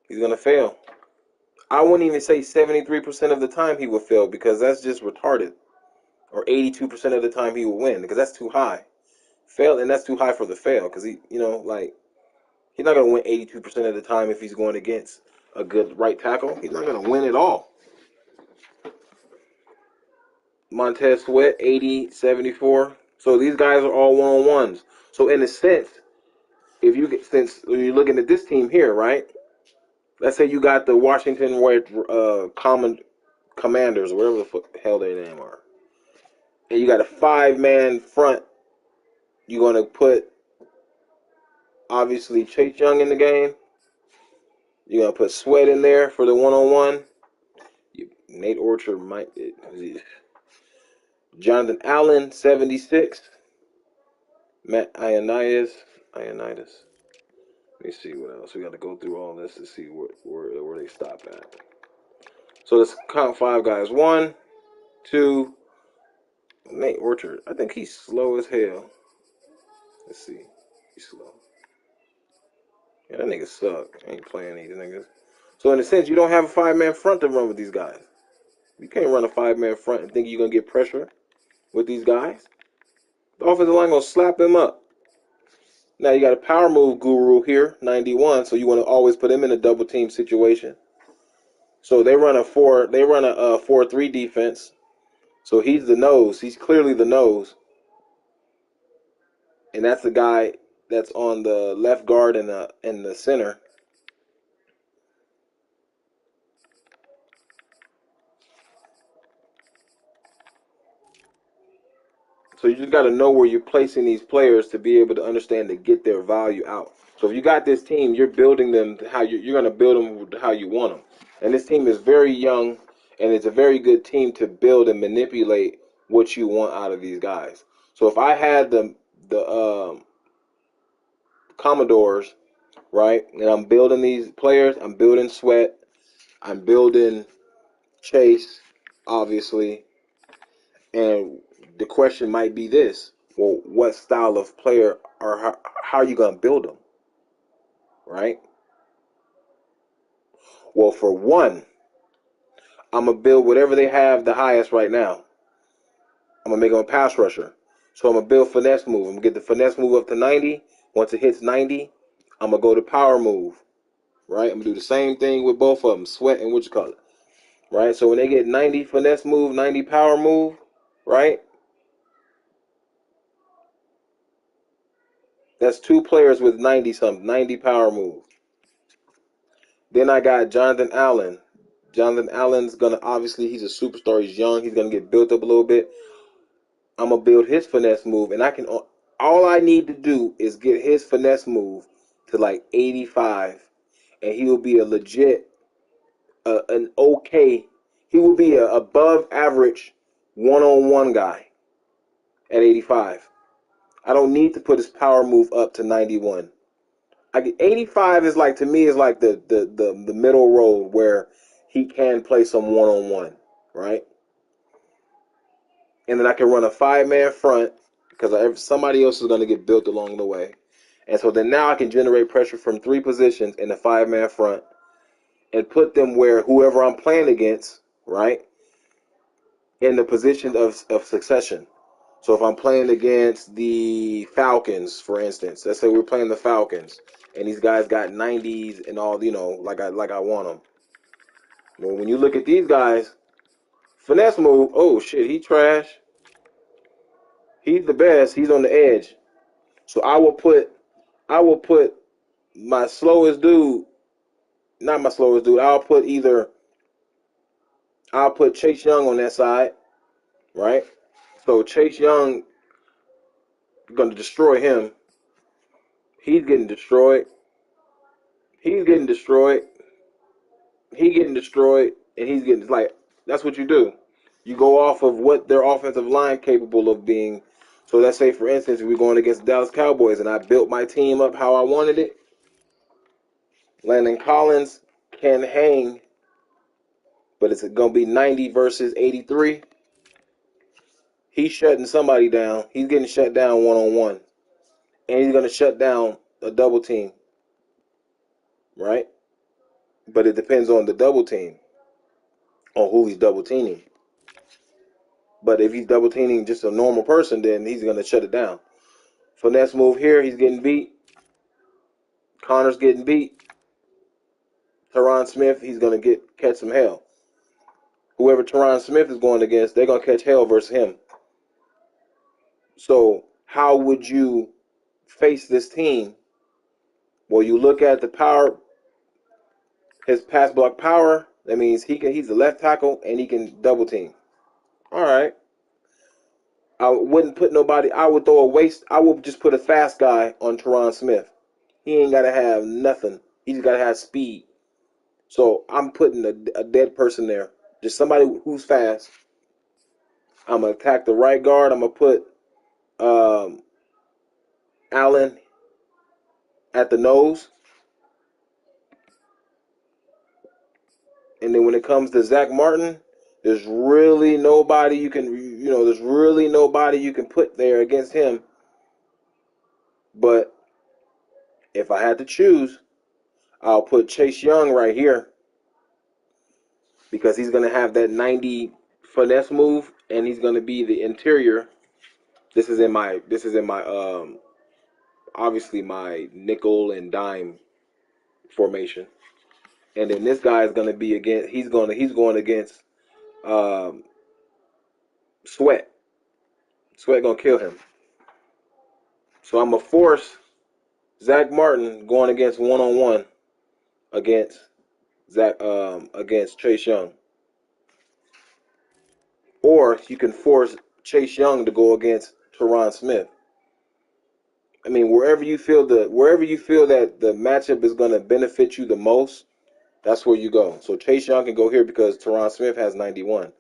He's going to fail. I wouldn't even say 73% of the time he will fail because that's just retarded. Or 82% of the time he will win because that's too high. Fail, and that's too high for the fail because he's not going to win 82% of the time if he's going against a good right tackle. He's not going to win at all. Montez Sweat, 80, 74. So these guys are all one-on-ones. So in a sense, since you're looking at this team here, right? Let's say you got the Washington Commanders, whatever the hell their name are. and you got a 5-man front, you're going to put, obviously, Chase Young in the game. You're going to put Sweat in there for the one-on-one. Nate Orchard might. Jonathan Allen, 76. Matt Ioannidis. Let me see what else. We got to go through all this to see where they stop at. So let's count 5 guys. 1, 2. Nate Orchard. I think he's slow as hell. Let's see. He's slow. Yeah, that nigga suck. I ain't playing these niggas. So in a sense, you don't have a 5-man front to run with these guys. You can't run a 5-man front and think you're gonna get pressure with these guys. The offensive line gonna slap him up. Now you got a power move guru here, 91. So you want to always put him in a double team situation. So they run a 4-3 defense. So he's the nose. He's clearly the nose, and that's the guy that's on the left guard and the center. So you just got to know where you're placing these players to be able to understand to get their value out. So if you got this team, you're building them to how you're going to build them how you want them. And this team is very young, and it's a very good team to build and manipulate what you want out of these guys. So if I had the Commodores, right, and I'm building these players, I'm building Sweat, I'm building Chase, obviously, and the question might be this: well, what style of player or how are you going to build them, right? Well, for one, I'm gonna build whatever they have the highest right now. I'm gonna make them a pass rusher. So I'm gonna build finesse move. I'm gonna get the finesse move up to 90. Once it hits 90, I'm gonna go to power move, right? I'm gonna do the same thing with both of them, Sweat and which color, right? So when they get 90 finesse move, 90 power move, right? That's 2 players with 90 something, 90 power move. Then I got Jonathan Allen. Jonathan Allen's gonna, obviously, he's a superstar. He's young. He's gonna get built up a little bit. I'm gonna build his finesse move, and all I need to do is get his finesse move to like 85, and he will be a legit, an okay. He will be a above average one-on-one guy at 85. I don't need to put his power move up to 91. 85 is like, to me, is like the middle road where he can play some one-on-one, right? And then I can run a 5-man front because somebody else is going to get built along the way. And so then now I can generate pressure from 3 positions in a 5-man front and put them where whoever I'm playing against, right, in the position of succession. So if I'm playing against the Falcons, for instance, let's say we're playing the Falcons, and these guys got 90s and all, like I want them. Well, when you look at these guys, finesse move, oh shit, he trash. He's the best. He's on the edge. So I will put my slowest dude, not my slowest dude. I'll put Chase Young on that side, right? So Chase Young going to destroy him. He's getting destroyed. He's getting destroyed. He getting destroyed, and he's getting, like, that's what you do. You go off of what their offensive line capable of being. So let's say, for instance, if we're going against the Dallas Cowboys, and I built my team up how I wanted it. Landon Collins can hang, but it's going to be 90 versus 83. He's shutting somebody down. He's getting shut down one-on-one. And he's going to shut down a double team, right? But it depends on the double team, on who he's double teaming. But if he's double teaming just a normal person, then he's going to shut it down. Finesse move here, he's getting beat. Connor's getting beat. Tyron Smith, he's going to catch some hell. Whoever Tyron Smith is going against, they're going to catch hell versus him. So how would you face this team? Well, you look at the power, his pass block power. That means he's the left tackle and he can double team. All right. I wouldn't put nobody. I would throw a waste. I would just put a fast guy on Teron Smith. He ain't gotta have nothing. He just gotta have speed. So I'm putting a dead person there. Just somebody who's fast. I'm gonna attack the right guard. I'm gonna put um, Allen at the nose, and then when it comes to Zach Martin, there's really nobody you can, there's really nobody you can put there against him. But if I had to choose, I'll put Chase Young right here because he's gonna have that 90 finesse move, and he's gonna be the interior. This is in my obviously my nickel and dime formation. And then this guy is going to be against. He's going against um, Sweat. Sweat gonna kill him. So I'm gonna force Zach Martin going against 1-on-1 against against Chase Young, or you can force Chase Young to go against Teron Smith. I mean, wherever you feel that the matchup is going to benefit you the most, that's where you go. So Chase Young can go here because Teron Smith has 91.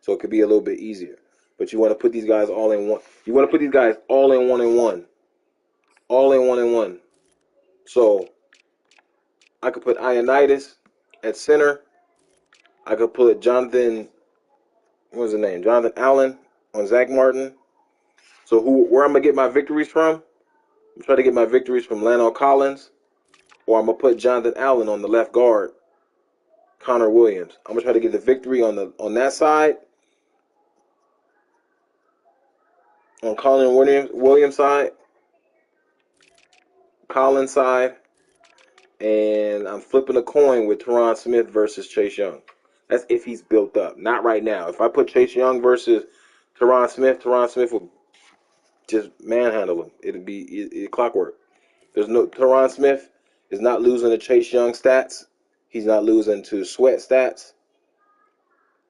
So it could be a little bit easier. But you want to put these guys all in one. You want to put these guys all in 1-and-1. All in 1-and-1. So I could put Ioannidis at center. I could put Jonathan, what was his name? Jonathan Allen on Zach Martin. So where I'm going to get my victories from? I'm trying to get my victories from Lano Collins, or I'm going to put Jonathan Allen on the left guard, Connor Williams. I'm going to try to get the victory on that side, on Colin Williams side, Collins side, and I'm flipping a coin with Teron Smith versus Chase Young. That's if he's built up. Not right now. If I put Chase Young versus Teron Smith will just manhandle him. It'd be clockwork. There's no Teron Smith is not losing to Chase Young stats. He's not losing to Sweat stats.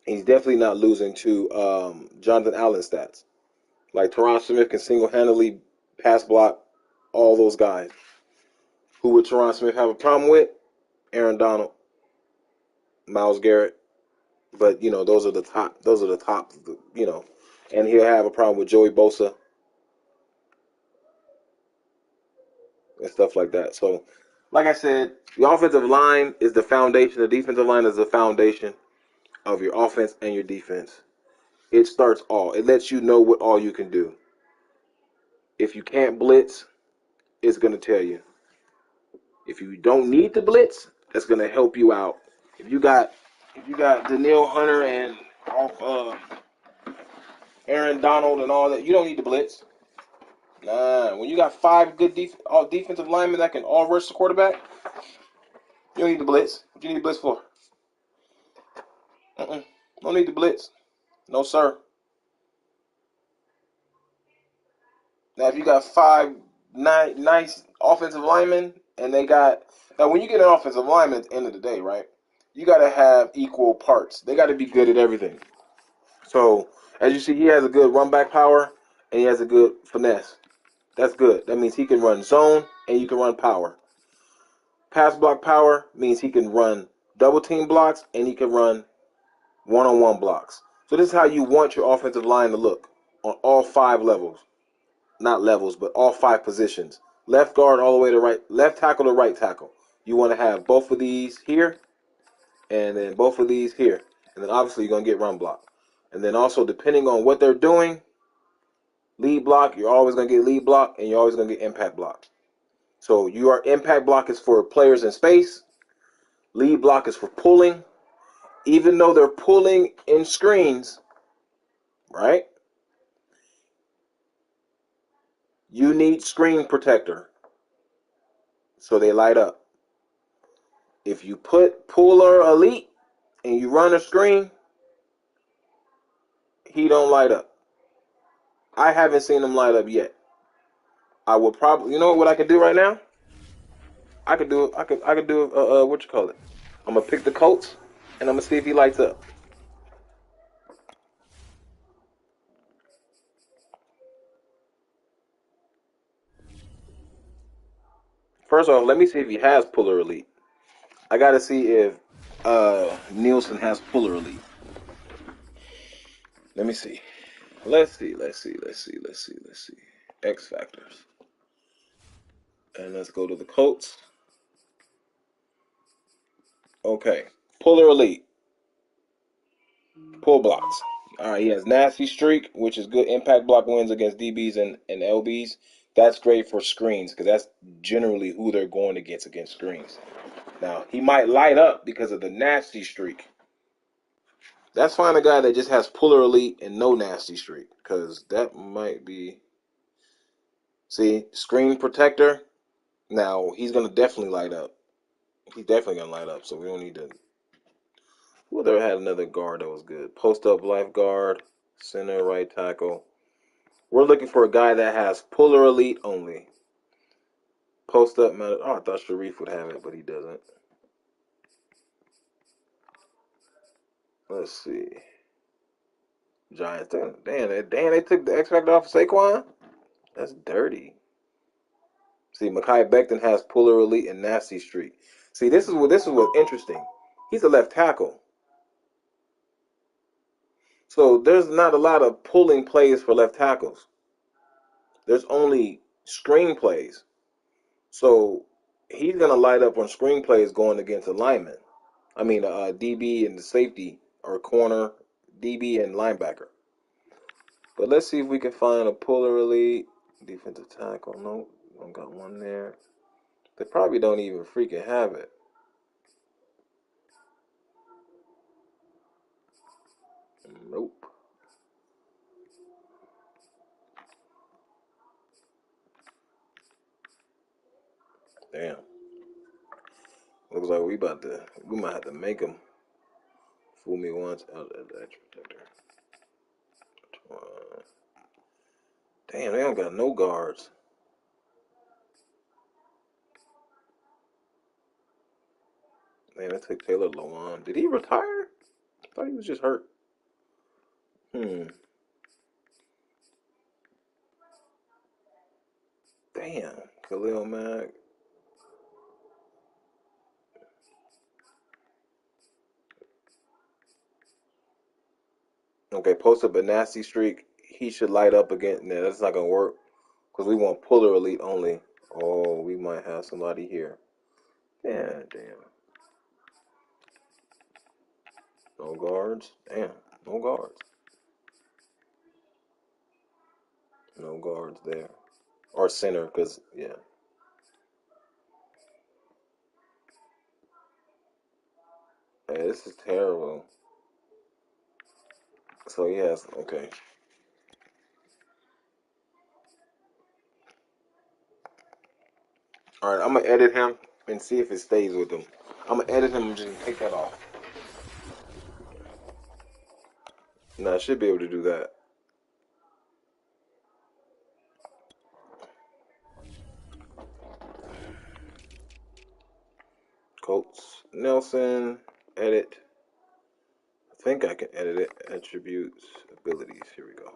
He's definitely not losing to Jonathan Allen stats. Like Teron Smith can single-handedly pass block all those guys. Who would Teron Smith have a problem with? Aaron Donald, Myles Garrett. But those are the top. Those are the top. And he'll have a problem with Joey Bosa and stuff like that. So, like I said, the offensive line is the foundation. The defensive line is the foundation of your offense and your defense. It starts all. It lets you know what all you can do. If you can't blitz, it's going to tell you. If you don't need to blitz, that's going to help you out. If you got Danielle Hunter and Aaron Donald and all that, you don't need to blitz. Nah, when you got 5 good defensive linemen that can all rush the quarterback, you don't need to blitz. What you need to blitz for? No need to blitz. No, sir. Now, if you got 5 nice offensive linemen, and they got... Now, when you get an offensive lineman at the end of the day, right, you got to have equal parts. They got to be good at everything. So, as you see, he has a good run back power, and he has a good finesse. That's good. That means he can run zone, and you can run power. Pass block power means he can run double team blocks, and he can run 1-on-1 blocks. So this is how you want your offensive line to look on all 5 levels. Not levels, but all 5 positions. Left guard all the way to right, left tackle to right tackle. You want to have both of these here, and then both of these here. And then obviously you're going to get run block. And then also, depending on what they're doing, lead block, you're always going to get lead block, and you're always going to get impact block. So your impact block is for players in space. Lead block is for pulling. Even though they're pulling in screens, right? You need screen protector so they light up. If you put puller elite and you run a screen, he don't light up. I haven't seen him light up yet. I would probably, you know what I could do right now? I could do what you call it? I'm gonna pick the Colts and I'm gonna see if he lights up. First off, let me see if he has Puller Elite. I gotta see if Nielsen has Puller Elite. Let me see. Let's see. X Factors. And let's go to the Colts. Okay. Puller Elite. Pull blocks. All right, he has Nasty Streak, which is good impact block wins against DBs and LBs. That's great for screens because that's generally who they're going against screens. Now, he might light up because of the Nasty Streak. That's fine a guy that just has Puller Elite and no Nasty Streak because that might be. See, Screen Protector. Now, he's going to definitely light up. He's definitely going to light up, so we don't need to. Who ever had another guard that was good? Post up left guard, center right tackle. We're looking for a guy that has Puller Elite only. Post up, man. Oh, I thought Sharif would have it, but he doesn't. Let's see. Giants. Damn, they took the X Factor off of Saquon? That's dirty. See, Mekhi Becton has Puller Elite and Nasty Streak. See, this is what's interesting. He's a left tackle. So there's not a lot of pulling plays for left tackles. There's only screen plays. So he's gonna light up on screen plays going against a lineman. I mean, DB and the safety or corner, DB and linebacker. But let's see if we can find a Puller Elite defensive tackle. No, don't got one there. They probably don't even freaking have it. Nope. Damn. Looks like we might have to make them fool me once out of the edge protector. Damn, they don't got no guards. Man, they took Taylor Lewan. Did he retire? I thought he was just hurt. Damn, Khalil Mack. Okay, post up a nasty streak. He should light up again. Nah, that's not gonna work because we want Puller Elite only. Oh, we might have somebody here. Yeah, damn. No guards. Damn, no guards. No guards there. Or center, because yeah. Hey, this is terrible. So he has okay. All right, I'm gonna edit him and see if it stays with him. I'm gonna edit him and just take that off. Now I should be able to do that. Colts Nelson edit. I think I can edit it. Attributes, abilities. Here we go.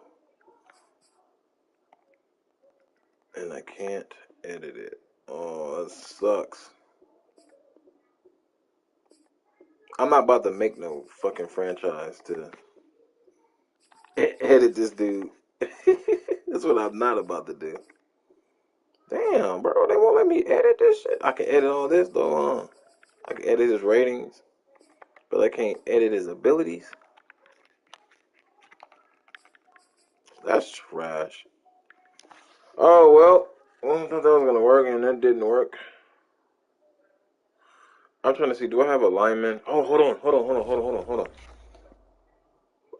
And I can't edit it. Oh, that sucks. I'm not about to make no fucking franchise to edit this dude. That's what I'm not about to do. Damn, bro, they won't let me edit this shit. I can edit all this though. I can edit his ratings, but I can't edit his abilities. That's trash. Oh well, I thought that was gonna work, and that didn't work. I'm trying to see. Do I have a lineman? Oh, hold on.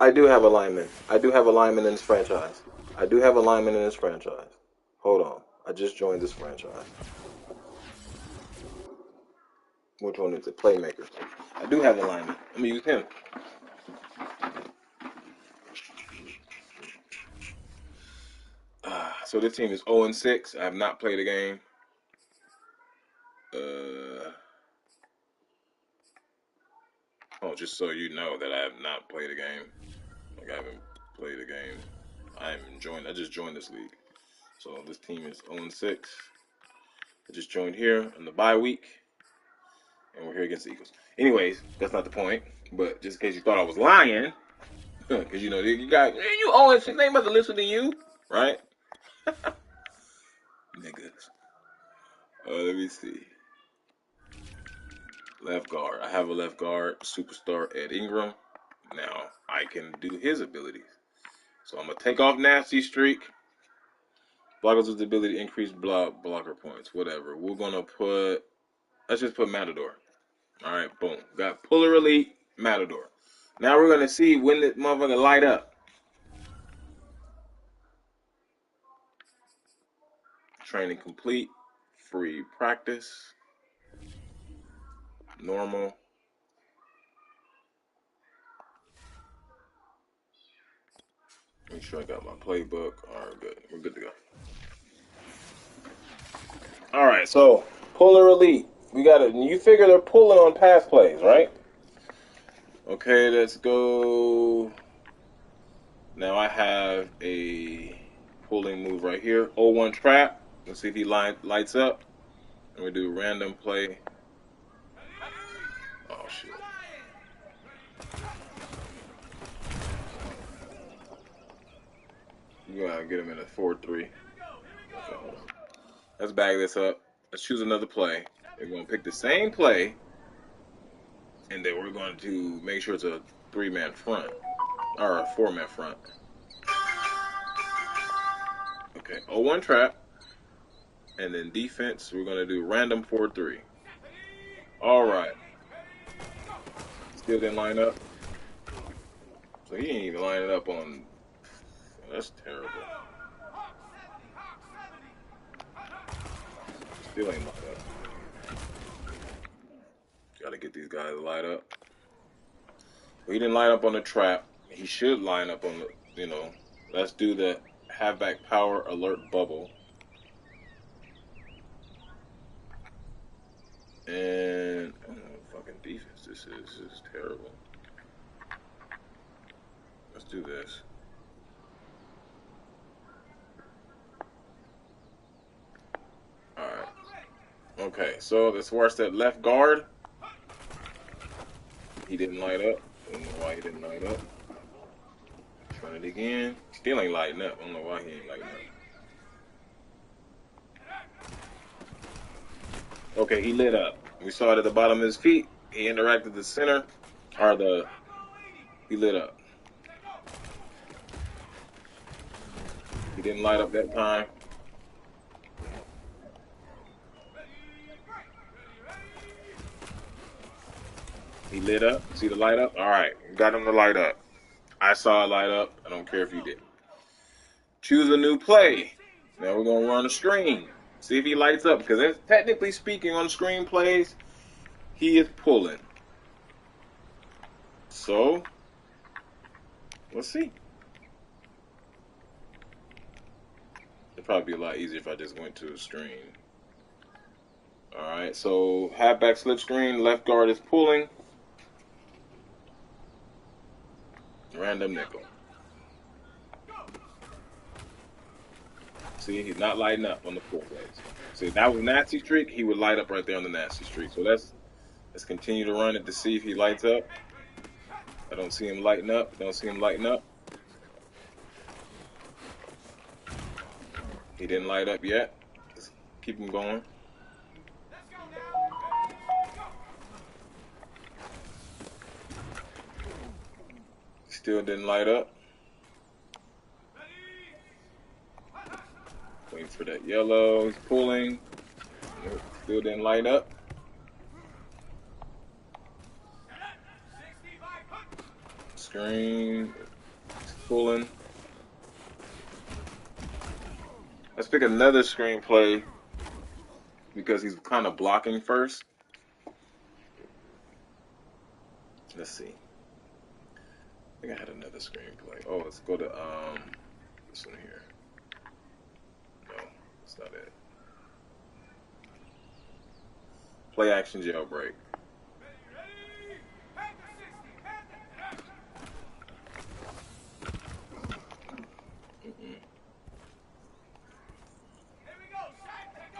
I do have a lineman. I do have a lineman in this franchise. I do have a lineman in this franchise. Hold on. I just joined this franchise. Which one is it? Playmaker. I do have a lineman. I'm gonna use him. So this team is 0-6. I have not played a game. Oh, just so you know that I have not played a game. Like I haven't played a game. I just joined this league. So this team is 0-6. I just joined here on the bye week, and we're here against the Eagles. Anyways, that's not the point. But just in case you thought I was lying, because you know you got you always they must have listened to you, right? Niggas. Let me see. Left guard. I have a left guard, superstar Ed Ingram. Now I can do his abilities. So I'm gonna take off Nasty Streak. Blockers with the ability to increase blocker points. Whatever. We're gonna put. Let's just put Matador. All right. Boom. Got Puller Elite Matador. Now we're gonna see when the motherfucker light up. Training complete. Free practice. Normal. Make sure I got my playbook. All right, good. We're good to go. All right, so Puller Elite. We got it. You figure they're pulling on pass plays, right? Okay, let's go. Now I have a pulling move right here. 0-1 trap. Let's see if he lights up. And we do random play. Oh, shit. You gotta get him in a 4-3. Okay, hold on. Let's bag this up. Let's choose another play. We're going to pick the same play. And then we're going to make sure it's a 3-man front. Or a 4-man front. Okay, 0-1 trap. And then defense, we're going to do random 4-3. All right. Still didn't line up. So he ain't even lining up on... That's terrible. Still ain't lined up. Got to get these guys to light up. Well, he didn't line up on the trap. He should line up on the, you know, let's do the halfback power alert bubble. And, I don't know what fucking defense this is. This is terrible. Let's do this. Alright. Okay, so let's watch that left guard. He didn't light up. I don't know why he didn't light up. Trying it again. Still ain't lighting up. I don't know why he ain't lighting up. Okay, he lit up. We saw it at the bottom of his feet. He interacted with the center. He lit up. He didn't light up that time. He lit up. See the light up? All right. Got him to light up. I saw it light up. I don't care if you did. Choose a new play. Now we're going to run a screen. See if he lights up. Because technically speaking, on screen plays, he is pulling. So, let's see. It'd probably be a lot easier if I just went to a screen. All right. So, halfback slip screen. Left guard is pulling. Random nickel. See, he's not lighting up on the full plays. See, if that was nasty streak, he would light up right there on the nasty streak. So let's continue to run it to see if he lights up. I don't see him lighting up. Don't see him lighting up. He didn't light up yet. Let's keep him going. Still didn't light up. Waiting for that yellow. He's pulling. Nope, still didn't light up. Screen. He's pulling. Let's pick another screenplay because he's kind of blocking first. Let's see. I think I had another screenplay. Oh, let's go to this one here. No, that's not it. Play action jailbreak.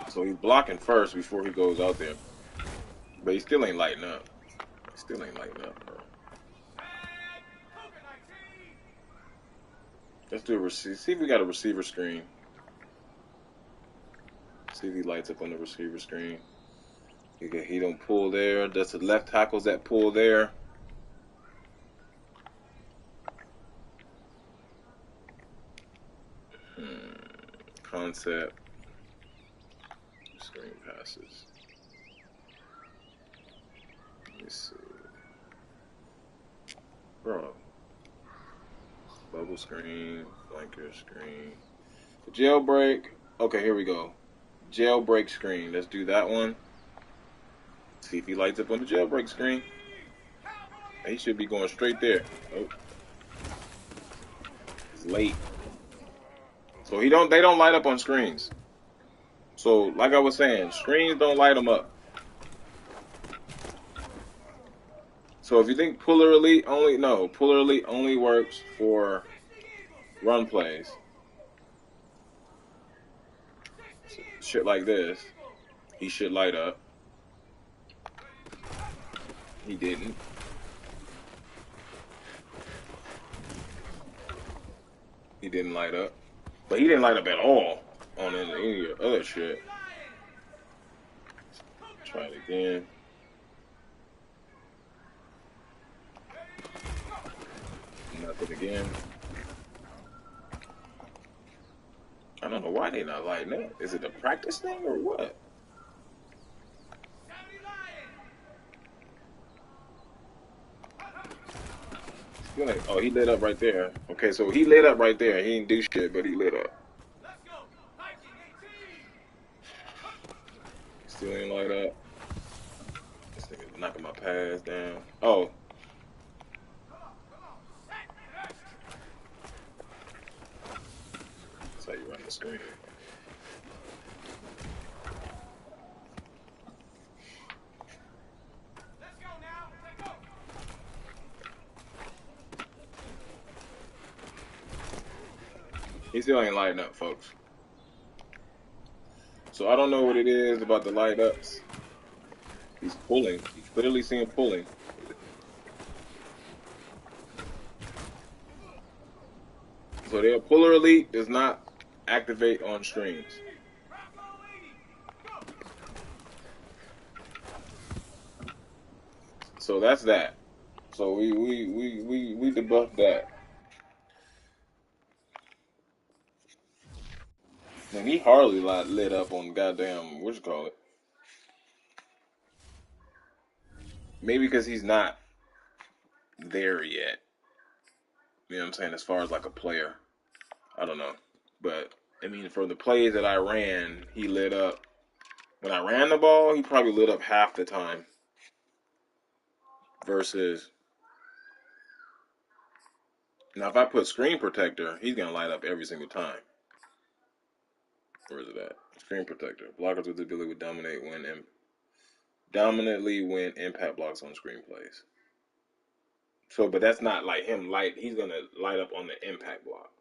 So So he's blocking first before he goes out there. But he still ain't lighting up. Still ain't lighting up, bro. Let's do a receiver. See if we got a receiver screen. See if he lights up on the receiver screen. He don't pull there. That's the left tackles that pull there. Concept. Screen passes. Let me see. Bro. Bubble screen. Blanker screen. Jailbreak. Okay, here we go. Jailbreak screen. Let's do that one. See if he lights up on the jailbreak screen. He should be going straight there. Oh. It's late. So they don't light up on screens. So like I was saying, screens don't light them up. So if you think Puller Elite only works for run plays. Shit like this, he should light up. He didn't. He didn't light up. But he didn't light up at all on any other shit. Try it again. Nothing again. I don't know why they not lighting up. Is it a practice thing or what? Oh, he lit up right there. Okay, so he lit up right there. He didn't do shit, but he lit up. Still ain't light up. This nigga's knocking my pass down. Oh. That's how you run the screen. He still ain't lighting up, folks. So I don't know what it is about the light ups. He's pulling. He's clearly seeing pulling. So their Puller Elite does not activate on screens. So that's that. So we debuffed that. And he hardly lit up on goddamn what you call it. Maybe because he's not there yet. You know what I'm saying? As far as like a player. I don't know. But I mean for the plays that I ran, he lit up. When I ran the ball, he probably lit up half the time. Versus now if I put screen protector, he's gonna light up every single time. Where is it at? Screen protector. Blockers with the ability to dominantly win impact blocks on screen plays. So, but that's not like him light. He's gonna light up on the impact block,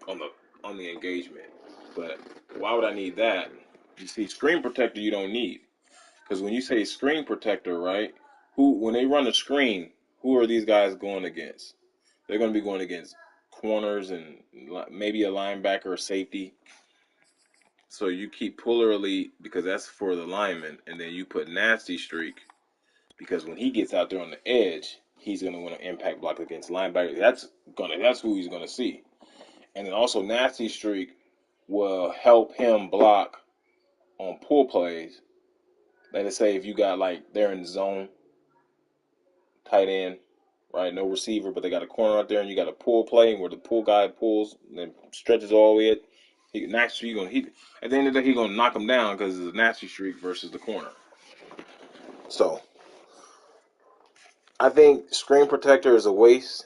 on the engagement. But why would I need that? You see, screen protector you don't need, because when you say screen protector, right? When they run a screen, who are these guys going against? They're going to be going against corners and maybe a linebacker or safety. So you keep Puller Elite because that's for the lineman, and then you put Nasty Streak because when he gets out there on the edge, he's going to win an impact block against linebacker. That's who he's going to see. And then also Nasty Streak will help him block on pull plays. Let us say if you got like they're in zone, tight end, right? No receiver, but they got a corner out there, and you got a pull play where the pull guy pulls and then stretches all the way. At the end of the day, he's gonna knock him down because it's a nasty streak versus the corner. So I think screen protector is a waste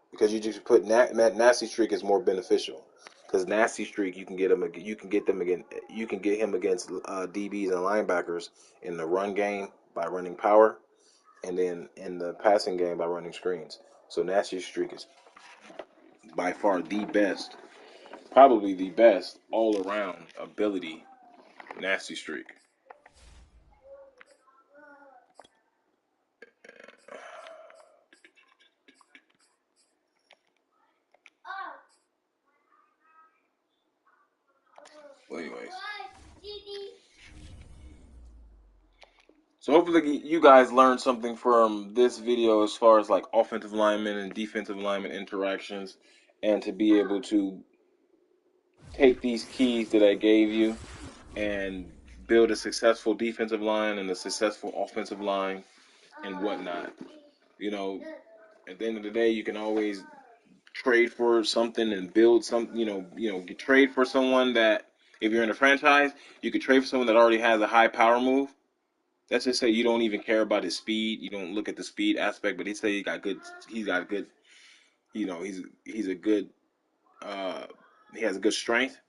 because you just put nasty streak is more beneficial because nasty streak you can get him against DBs and linebackers in the run game by running power, and then in the passing game by running screens. So nasty streak is by far the best probably the best all around ability nasty streak. Well, anyways, so hopefully you guys learned something from this video as far as like offensive lineman and defensive lineman interactions, and to be able to take these keys that I gave you and build a successful defensive line and a successful offensive line and whatnot. You know, at the end of the day, you can always trade for something and build some. Trade for someone that, if you're in a franchise, you could trade for someone that already has a high power move. Let's just say you don't even care about his speed. You don't look at the speed aspect, but he say he got good. He's got good. He's a good. Uh, he has a good strength,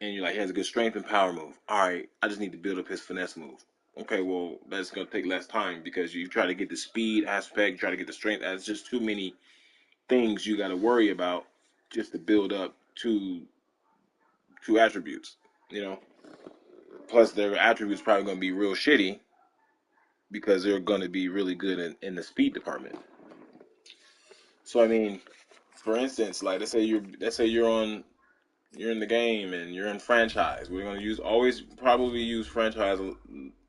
and you're like, he has a good strength and power move. All right, I just need to build up his finesse move. Okay, well, that's gonna take less time because you try to get the speed aspect, try to get the strength. That's just too many things you got to worry about just to build up two attributes. You know, plus their attributes probably gonna be real shitty because they're gonna be really good in the speed department. So I mean, for instance, like let's say you're in the game and you're in franchise. We're gonna always probably use franchise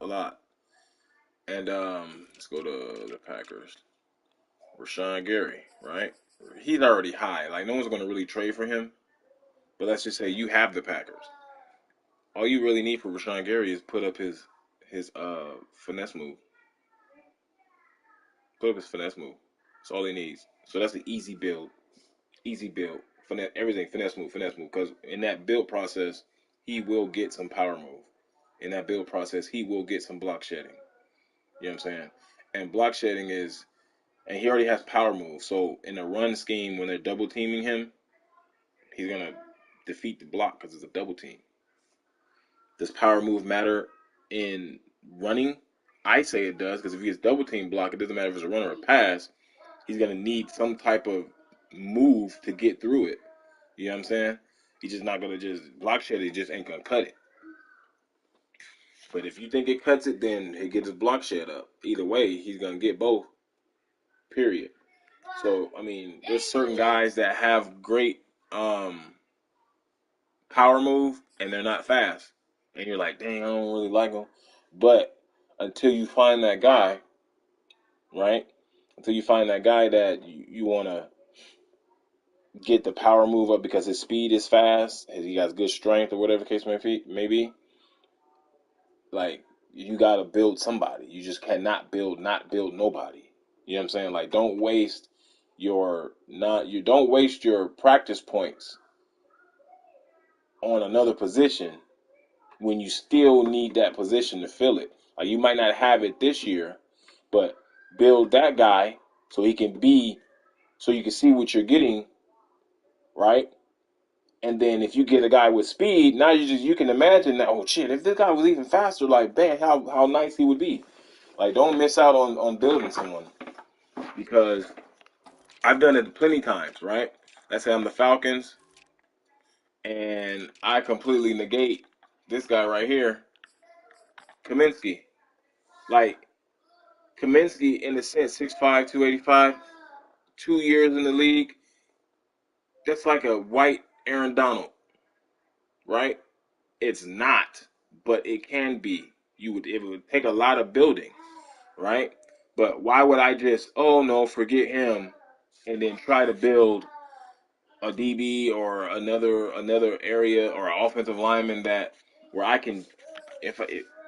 a lot. And let's go to the Packers. Rashawn Gary, right? He's already high. Like no one's gonna really trade for him. But let's just say you have the Packers. All you really need for Rashawn Gary is put up his finesse move. Put up his finesse move. That's all he needs. So that's an easy build. Easy build. Finesse, everything finesse move, finesse move. Because in that build process, he will get some power move. In that build process, he will get some block shedding. You know what I'm saying? And block shedding is, and he already has power move. So in a run scheme, when they're double teaming him, he's gonna defeat the block because it's a double team. Does power move matter in running? I say it does because if he gets double team block, it doesn't matter if it's a run or a pass. He's gonna need some type of move to get through it. You know what I'm saying? He's just not gonna just block shed. He just ain't gonna cut it. But if you think it cuts it, then he gets his block shed up. Either way, he's gonna get both. Period. So I mean, there's certain guys that have great power move and they're not fast, and you're like, dang, I don't really like them. But until you find that guy, right? Until you find that guy that you want to get the power move up because his speed is fast, he got good strength or whatever the case may be, like you got to build somebody. You just cannot not build nobody. You know what I'm saying? Like you don't waste your practice points on another position when you still need that position to fill it. Like you might not have it this year, but build that guy so he can be, so you can see what you're getting, right? And then if you get a guy with speed, now you can imagine that, oh shit, if this guy was even faster, like bam, how nice he would be. Like don't miss out on building someone, because I've done it plenty times, right? Let's say I'm the Falcons and I completely negate this guy right here, Kaminsky. Like Kaminsky, in the sense, 6'5", 285, 2 years in the league. That's like a white Aaron Donald, right? It's not, but it can be. It would take a lot of building, right? But why would I just, oh no, forget him, and then try to build a DB or another area or an offensive lineman that where I can, if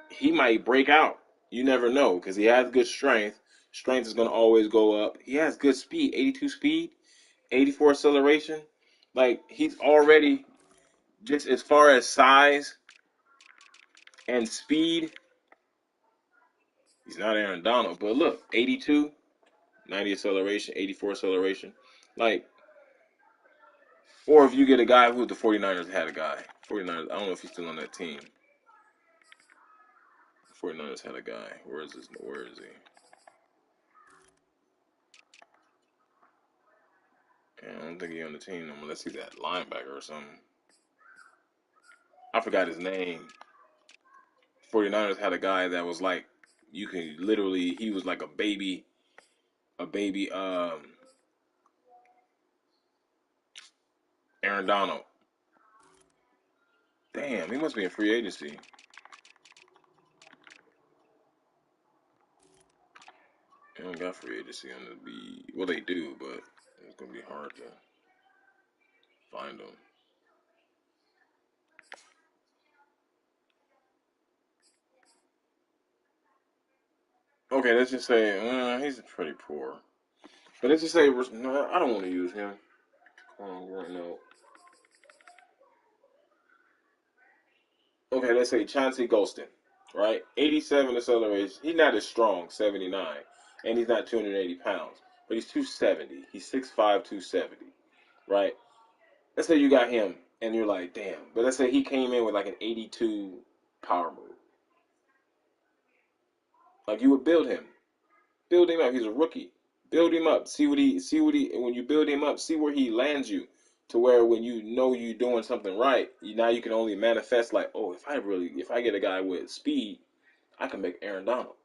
he might break out. You never know because he has good strength. Strength is going to always go up. He has good speed, 82 speed, 84 acceleration. Like he's already, just as far as size and speed, he's not Aaron Donald. But look, 82, 90 acceleration, 84 acceleration. Like, or if you get a guy who the 49ers had a guy. 49ers, I don't know if he's still on that team. 49ers had a guy. Where is he? Yeah, I don't think he's on the team no more. Let's see that linebacker or something. I forgot his name. 49ers had a guy that was like, you can literally, he was like a baby, Aaron Donald. Damn, he must be in free agency. They don't got free agency on the B. Well, they do, but it's gonna be hard to find them. Okay, let's just say he's pretty poor. But let's just say no, I don't want to use him. Right now. Okay, let's say Chauncey Golston, right? 87 acceleration. He's not as strong, 79, and he's not 280 pounds, but he's 270. He's 6'5", 270, right? Let's say you got him, and you're like, damn. But let's say he came in with like an 82 power move. Like you would build him up. He's a rookie. Build him up. And when you build him up, see where he lands you. To where when you know you're doing something right, now you can only manifest like, oh, if I get a guy with speed, I can make Aaron Donald.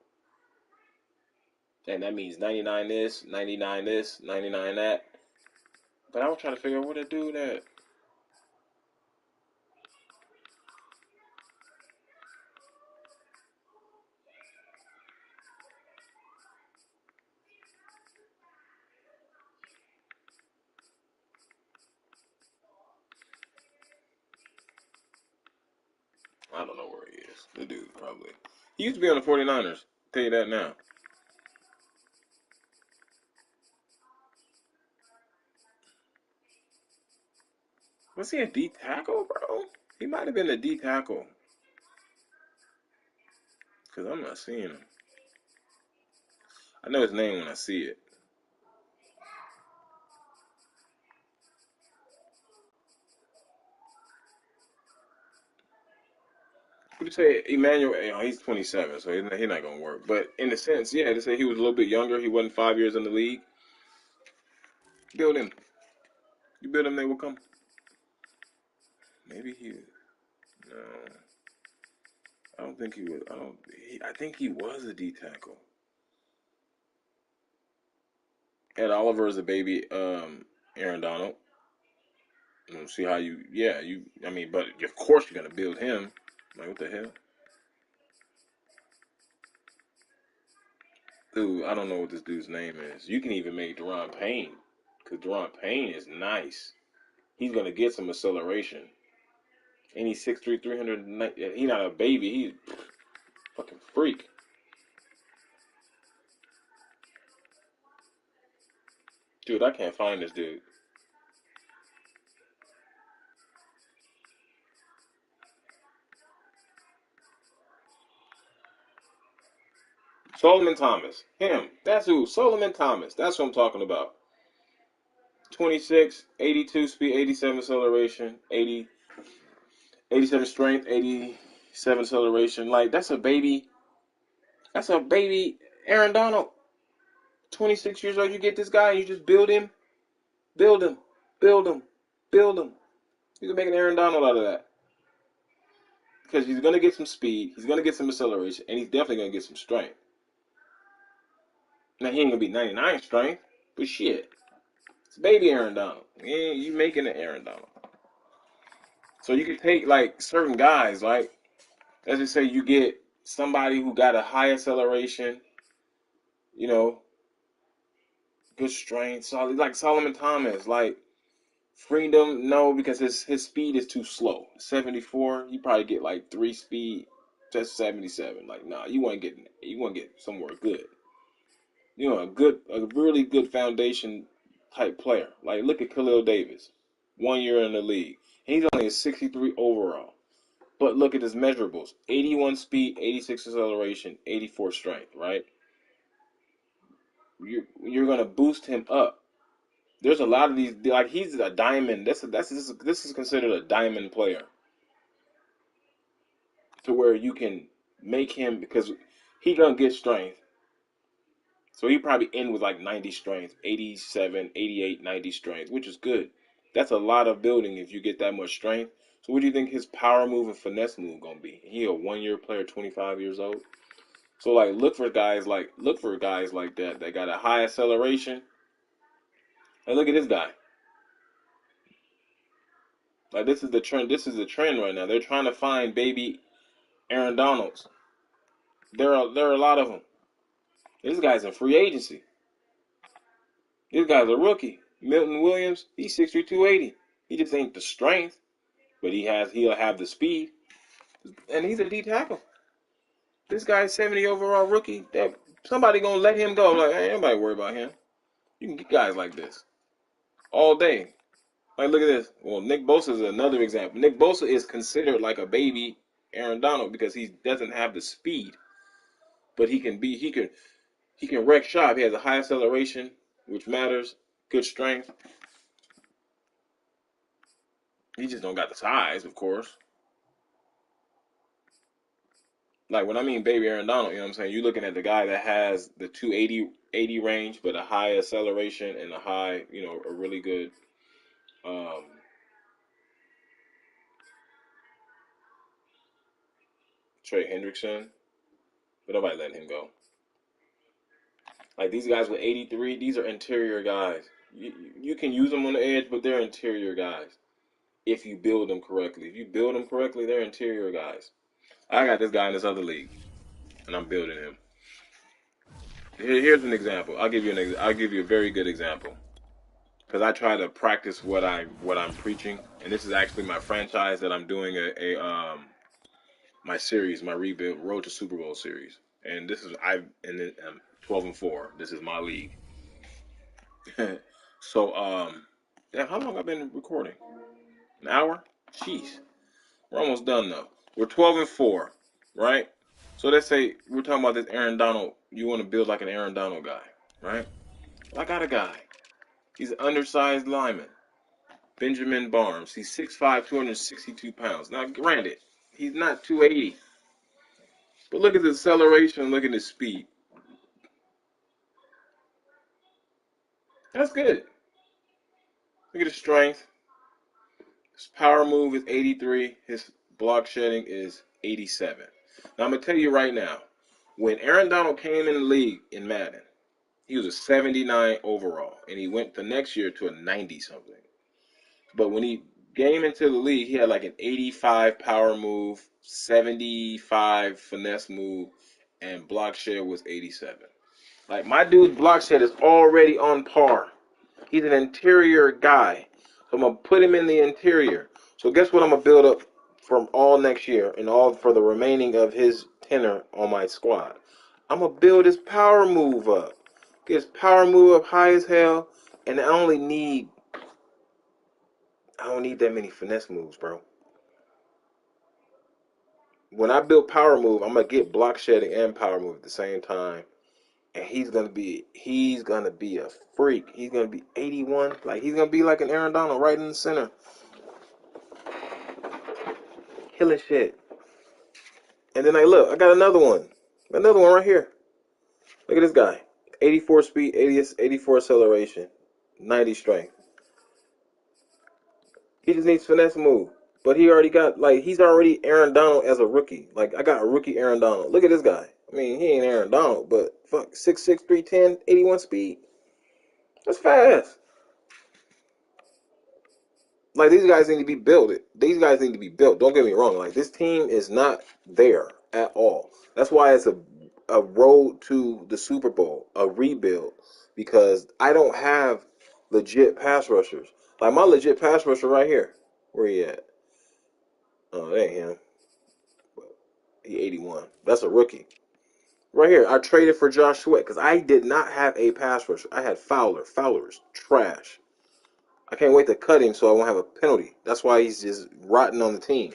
And that means 99 this, 99 this, 99 that. But I was trying to figure out what to do that. I don't know where he is. The dude probably. He used to be on the 49ers. Tell you that now. Was he a D tackle, bro? He might have been a D tackle. Because I'm not seeing him. I know his name when I see it. Would you say Emmanuel? You know, he's 27, so he's not gonna work. But in a sense, yeah, to say he was a little bit younger, he wasn't 5 years in the league. Build him. You build him, they will come. Maybe he. No, I don't think he was. I think he was a D tackle. Ed Oliver is a baby. Aaron Donald. See how you? Yeah, you. I mean, but of course you're gonna build him. Like what the hell? Dude, I don't know what this dude's name is. You can even make Deron Payne, because Deron Payne is nice. He's gonna get some acceleration, and he's 6'3", 300. He's not a baby. He's fucking freak. Dude, I can't find this dude. Solomon Thomas. Him. That's who. Solomon Thomas. That's what I'm talking about. 26, 82 speed, 87 acceleration, 87 strength, 87 acceleration. Like, that's a baby. That's a baby Aaron Donald. 26 years old, you get this guy and you just build him, build him, build him, build him. You can make an Aaron Donald out of that. Because he's going to get some speed, he's going to get some acceleration, and he's definitely going to get some strength. Now, he ain't going to be 99 strength, but shit. It's baby Aaron Donald. Yeah, you making an Aaron Donald. So you can take, like, certain guys, like, let's just say you get somebody who got a high acceleration, you know, good strength, solid, like Solomon Thomas, like Freedom, no, because his speed is too slow. 74, you probably get like 3 speed, just 77. Like, nah, you want to get somewhere good. You know, a really good foundation type player. Like, look at Khalil Davis, 1 year in the league. He's only a 63 overall. But look at his measurables: 81 speed, 86 acceleration, 84 strength. Right? You're gonna boost him up. There's a lot of these. Like, he's a diamond. This is considered a diamond player. To where you can make him, because he gonna get strength. So he probably end with like 90 strength, 87, 88, 90 strength, which is good. That's a lot of building if you get that much strength. So what do you think his power move and finesse move gonna be? He a 1 year player, 25 years old. So like look for guys like that that got a high acceleration. And look at this guy. Like this is the trend. This is the trend right now. They're trying to find baby Aaron Donalds. There are a lot of them. This guy's in free agency. This guy's a rookie. Milton Williams, he's 6'3", 280. He just ain't the strength, but he'll have the speed. And he's a D tackle. This guy's 70 overall rookie. That somebody gonna let him go. Like, ain't nobody worry about him. You can get guys like this all day. Like, look at this. Well, Nick Bosa is another example. Nick Bosa is considered like a baby Aaron Donald because he doesn't have the speed, but he can wreck shop. He has a high acceleration, which matters. Good strength. He just don't got the size, of course. Like when I mean baby Aaron Donald, you know what I'm saying? You're looking at the guy that has the 280 range, but a high acceleration and a high, a really good um, Trey Hendrickson, but nobody letting him go. Like these guys with 83, these are interior guys. You can use them on the edge, but they're interior guys if you build them correctly. If you build them correctly, they're interior guys. I got this guy in this other league, and I'm building him. Here's an example. I'll give you a very good example because I try to practice what I'm preaching, and this is actually my franchise that I'm doing my series, my rebuild Road to Super Bowl series, and this is I'm 12-4. This is my league. So damn, how long I've been recording? An hour? Jeez, we're almost done though. We're 12-4, right? So let's say we're talking about this Aaron Donald. You want to build like an Aaron Donald guy, right? I got a guy. He's an undersized lineman. Benjamin Barnes. He's 6'5", 262 pounds. Now, granted, he's not 280. But look at the acceleration. Look at his speed. That's good. Look at his strength. His power move is 83. His block shedding is 87. Now, I'm going to tell you right now, when Aaron Donald came in the league in Madden, he was a 79 overall, and he went the next year to a 90-something. But when he came into the league, he had like an 85 power move, 75 finesse move, and block shed was 87. Like my dude's block shed is already on par. He's an interior guy. So I'm going to put him in the interior. So guess what I'm going to build up from all next year and all for the remaining of his tenure on my squad? I'm going to build his power move up. Get his power move up high as hell, and I don't need that many finesse moves, bro. When I build power move, I'm gonna get block shedding and power move at the same time, and he's gonna be a freak. He's gonna be 81, like he's gonna be like an Aaron Donald right in the center, killing shit. And then I got another one right here. Look at this guy, 84 speed, 84 acceleration, 90 strength. He just needs finesse move. But he already got, he's already Aaron Donald as a rookie. Like, I got a rookie Aaron Donald. Look at this guy. I mean, he ain't Aaron Donald, but fuck, 6'6", 310, 81 speed. That's fast. Like, these guys need to be built. These guys need to be built. Don't get me wrong. Like, this team is not there at all. That's why it's a road to the Super Bowl, a rebuild, because I don't have legit pass rushers. Like, my legit pass rusher right here. Where he at? Oh, that ain't him. He 81. That's a rookie. Right here, I traded for Josh Sweat because I did not have a pass rusher. I had Fowler. Fowler's trash. I can't wait to cut him so I won't have a penalty. That's why he's just rotting on the team.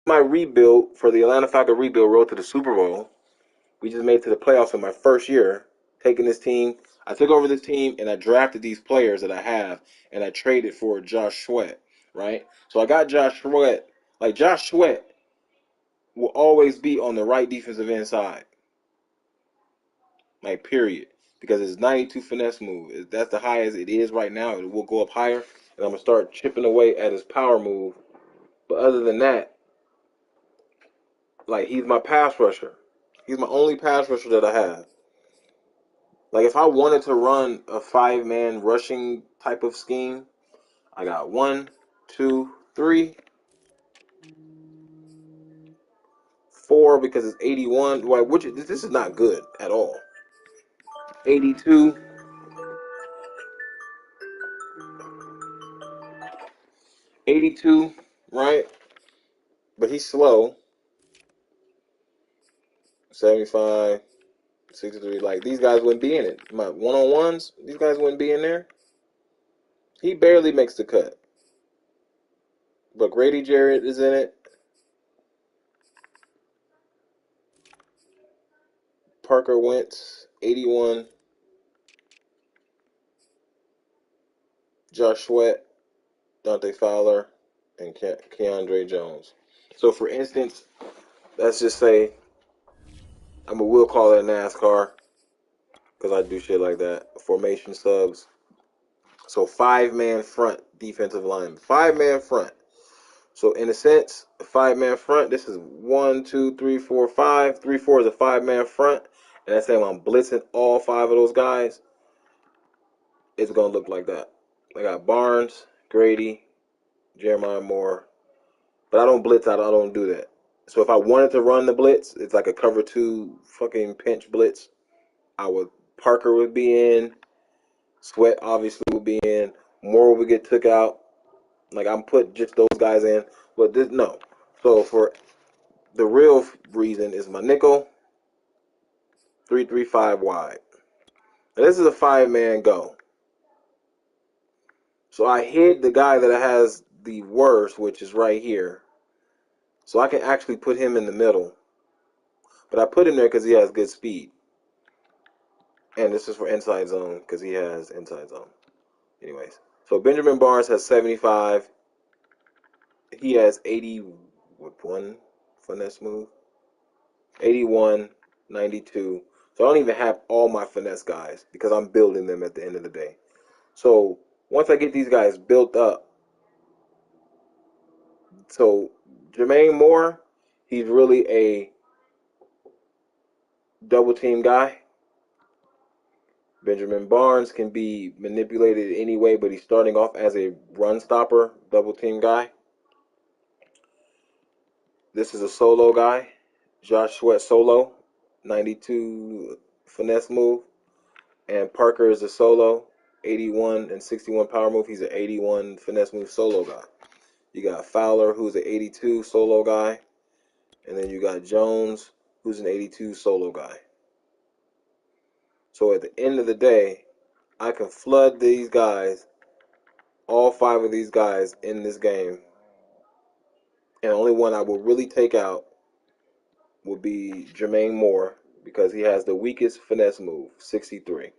My rebuild for the Atlanta Falcons rebuild road to the Super Bowl. We just made it to the playoffs in my first year taking this team. I took over this team and I drafted these players that I have and I traded for Josh Sweat, right? So I got Josh Sweat. Like Josh Sweat will always be on the right defensive end side. like period. Because it's 92 finesse move. That's the highest it is right now. It will go up higher, and I'm gonna start chipping away at his power move. But other than that, like he's my pass rusher. He's my only pass rusher that I have. Like if I wanted to run a 5-man rushing type of scheme, I got 1, 2, 3, 4 because it's 81. Like which this is not good at all. 82, 82, right? But he's slow. 75, 63. Like these guys wouldn't be in it. My one-on-ones, these guys wouldn't be in there. He barely makes the cut. But Grady Jarrett is in it. Parker Wentz, 81. Josh Sweat, Dante Fowler, and Keandre Jones. So, for instance, let's just say we'll call it a NASCAR because I do shit like that. Formation subs. So 5-man front defensive line. 5-man front. So in a sense, a 5-man front. This is 1, 2, 3, 4, 5. 3, 4 is a 5-man front, and that's saying I'm blitzing all 5 of those guys. It's gonna look like that. I got Barnes, Grady, Jeremiah Moore, but I don't blitz. I don't do that. So if I wanted to run the blitz, it's like a cover 2 fucking pinch blitz. Parker would be in, Sweat obviously would be in, Moore would get took out. Like I'm put just those guys in, but this no. So for the real reason is my nickel 3-3-5 wide. Now this is a 5-man go. So I hid the guy that has the worst, which is right here. So I can actually put him in the middle. But I put him there because he has good speed. And this is for inside zone because he has inside zone. Anyways. So Benjamin Barnes has 75. He has 81 finesse move. 81, 92. So I don't even have all my finesse guys because I'm building them at the end of the day. So once I get these guys built up, so Jermaine Moore, he's really a double team guy. Benjamin Barnes can be manipulated anyway, but he's starting off as a run stopper, double team guy. This is a solo guy. Josh Sweat solo, 92 finesse move. And Parker is a solo, 81 and 61 power move. He's an 81 finesse move solo guy. You got Fowler, who's an 82 solo guy. And then you got Jones, who's an 82 solo guy. So at the end of the day, I can flood these guys, all 5 of these guys in this game. And the only one I will really take out will be Jermaine Moore because he has the weakest finesse move, 63.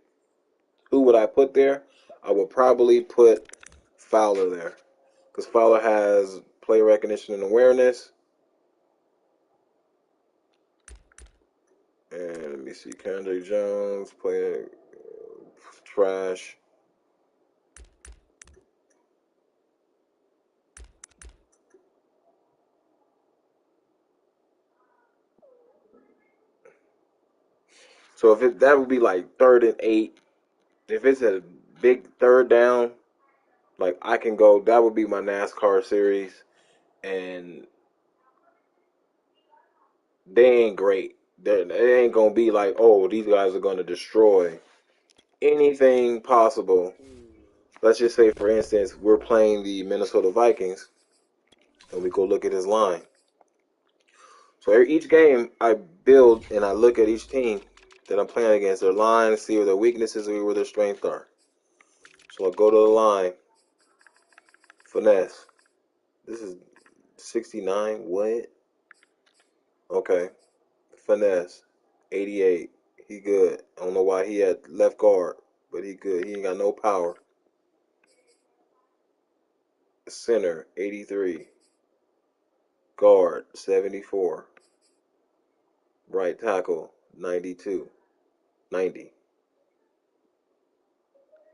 Who would I put there? I would probably put Fowler there because Fowler has play recognition and awareness. And let me see, Keandre Jones, play trash. So that would be like 3rd and 8. If it's a big 3rd down, like I can go. That would be my NASCAR series, and they ain't great. They ain't gonna be like, oh, these guys are gonna destroy anything possible. Let's just say, for instance, we're playing the Minnesota Vikings, and we go look at his line. So each game, I build and I look at each team that I'm playing against, their line, see where their weaknesses are, where their strengths are. So I'll go to the line. Finesse. This is 69. What? Okay. Finesse. 88. He good. I don't know why he had left guard, but he good. He ain't got no power. Center. 83. Guard. 74. Right tackle. 92. 90.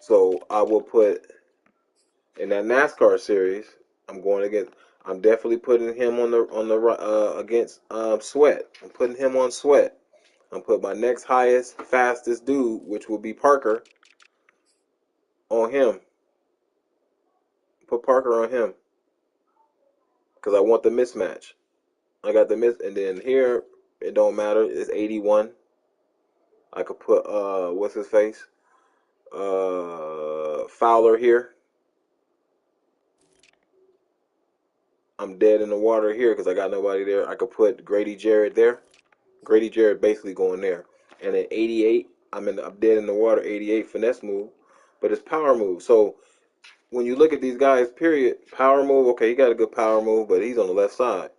So I will put in that NASCAR series. I'm definitely putting him on the against Sweat. I'm putting him on Sweat. I'm putting my next highest, fastest dude, which will be Parker, on him. Put Parker on him because I want the mismatch. I got the and then here it don't matter. It's 81. I could put what's his face? Fowler here. I'm dead in the water here because I got nobody there. I could put Grady Jarrett there. Grady Jarrett basically going there. And at 88, I'm dead in the water. 88 finesse move, but it's power move. So when you look at these guys, period, power move. Okay, he got a good power move, but he's on the left side.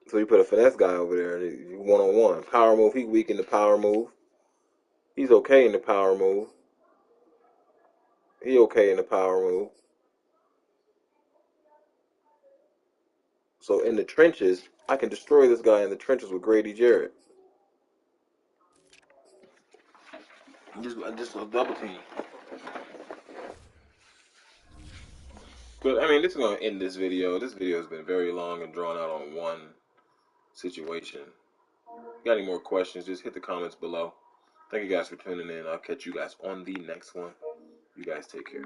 So you put a finesse guy over there, one on one. Power move. He weak in the power move. He's okay in the power move. He okay in the power move. So in the trenches, I can destroy this guy in the trenches with Grady Jarrett. Just a double team. But I mean, this is gonna end this video. This video has been very long and drawn out on one situation. If you got any more questions, just hit the comments below. Thank you guys for tuning in. I'll catch you guys on the next one. You guys take care.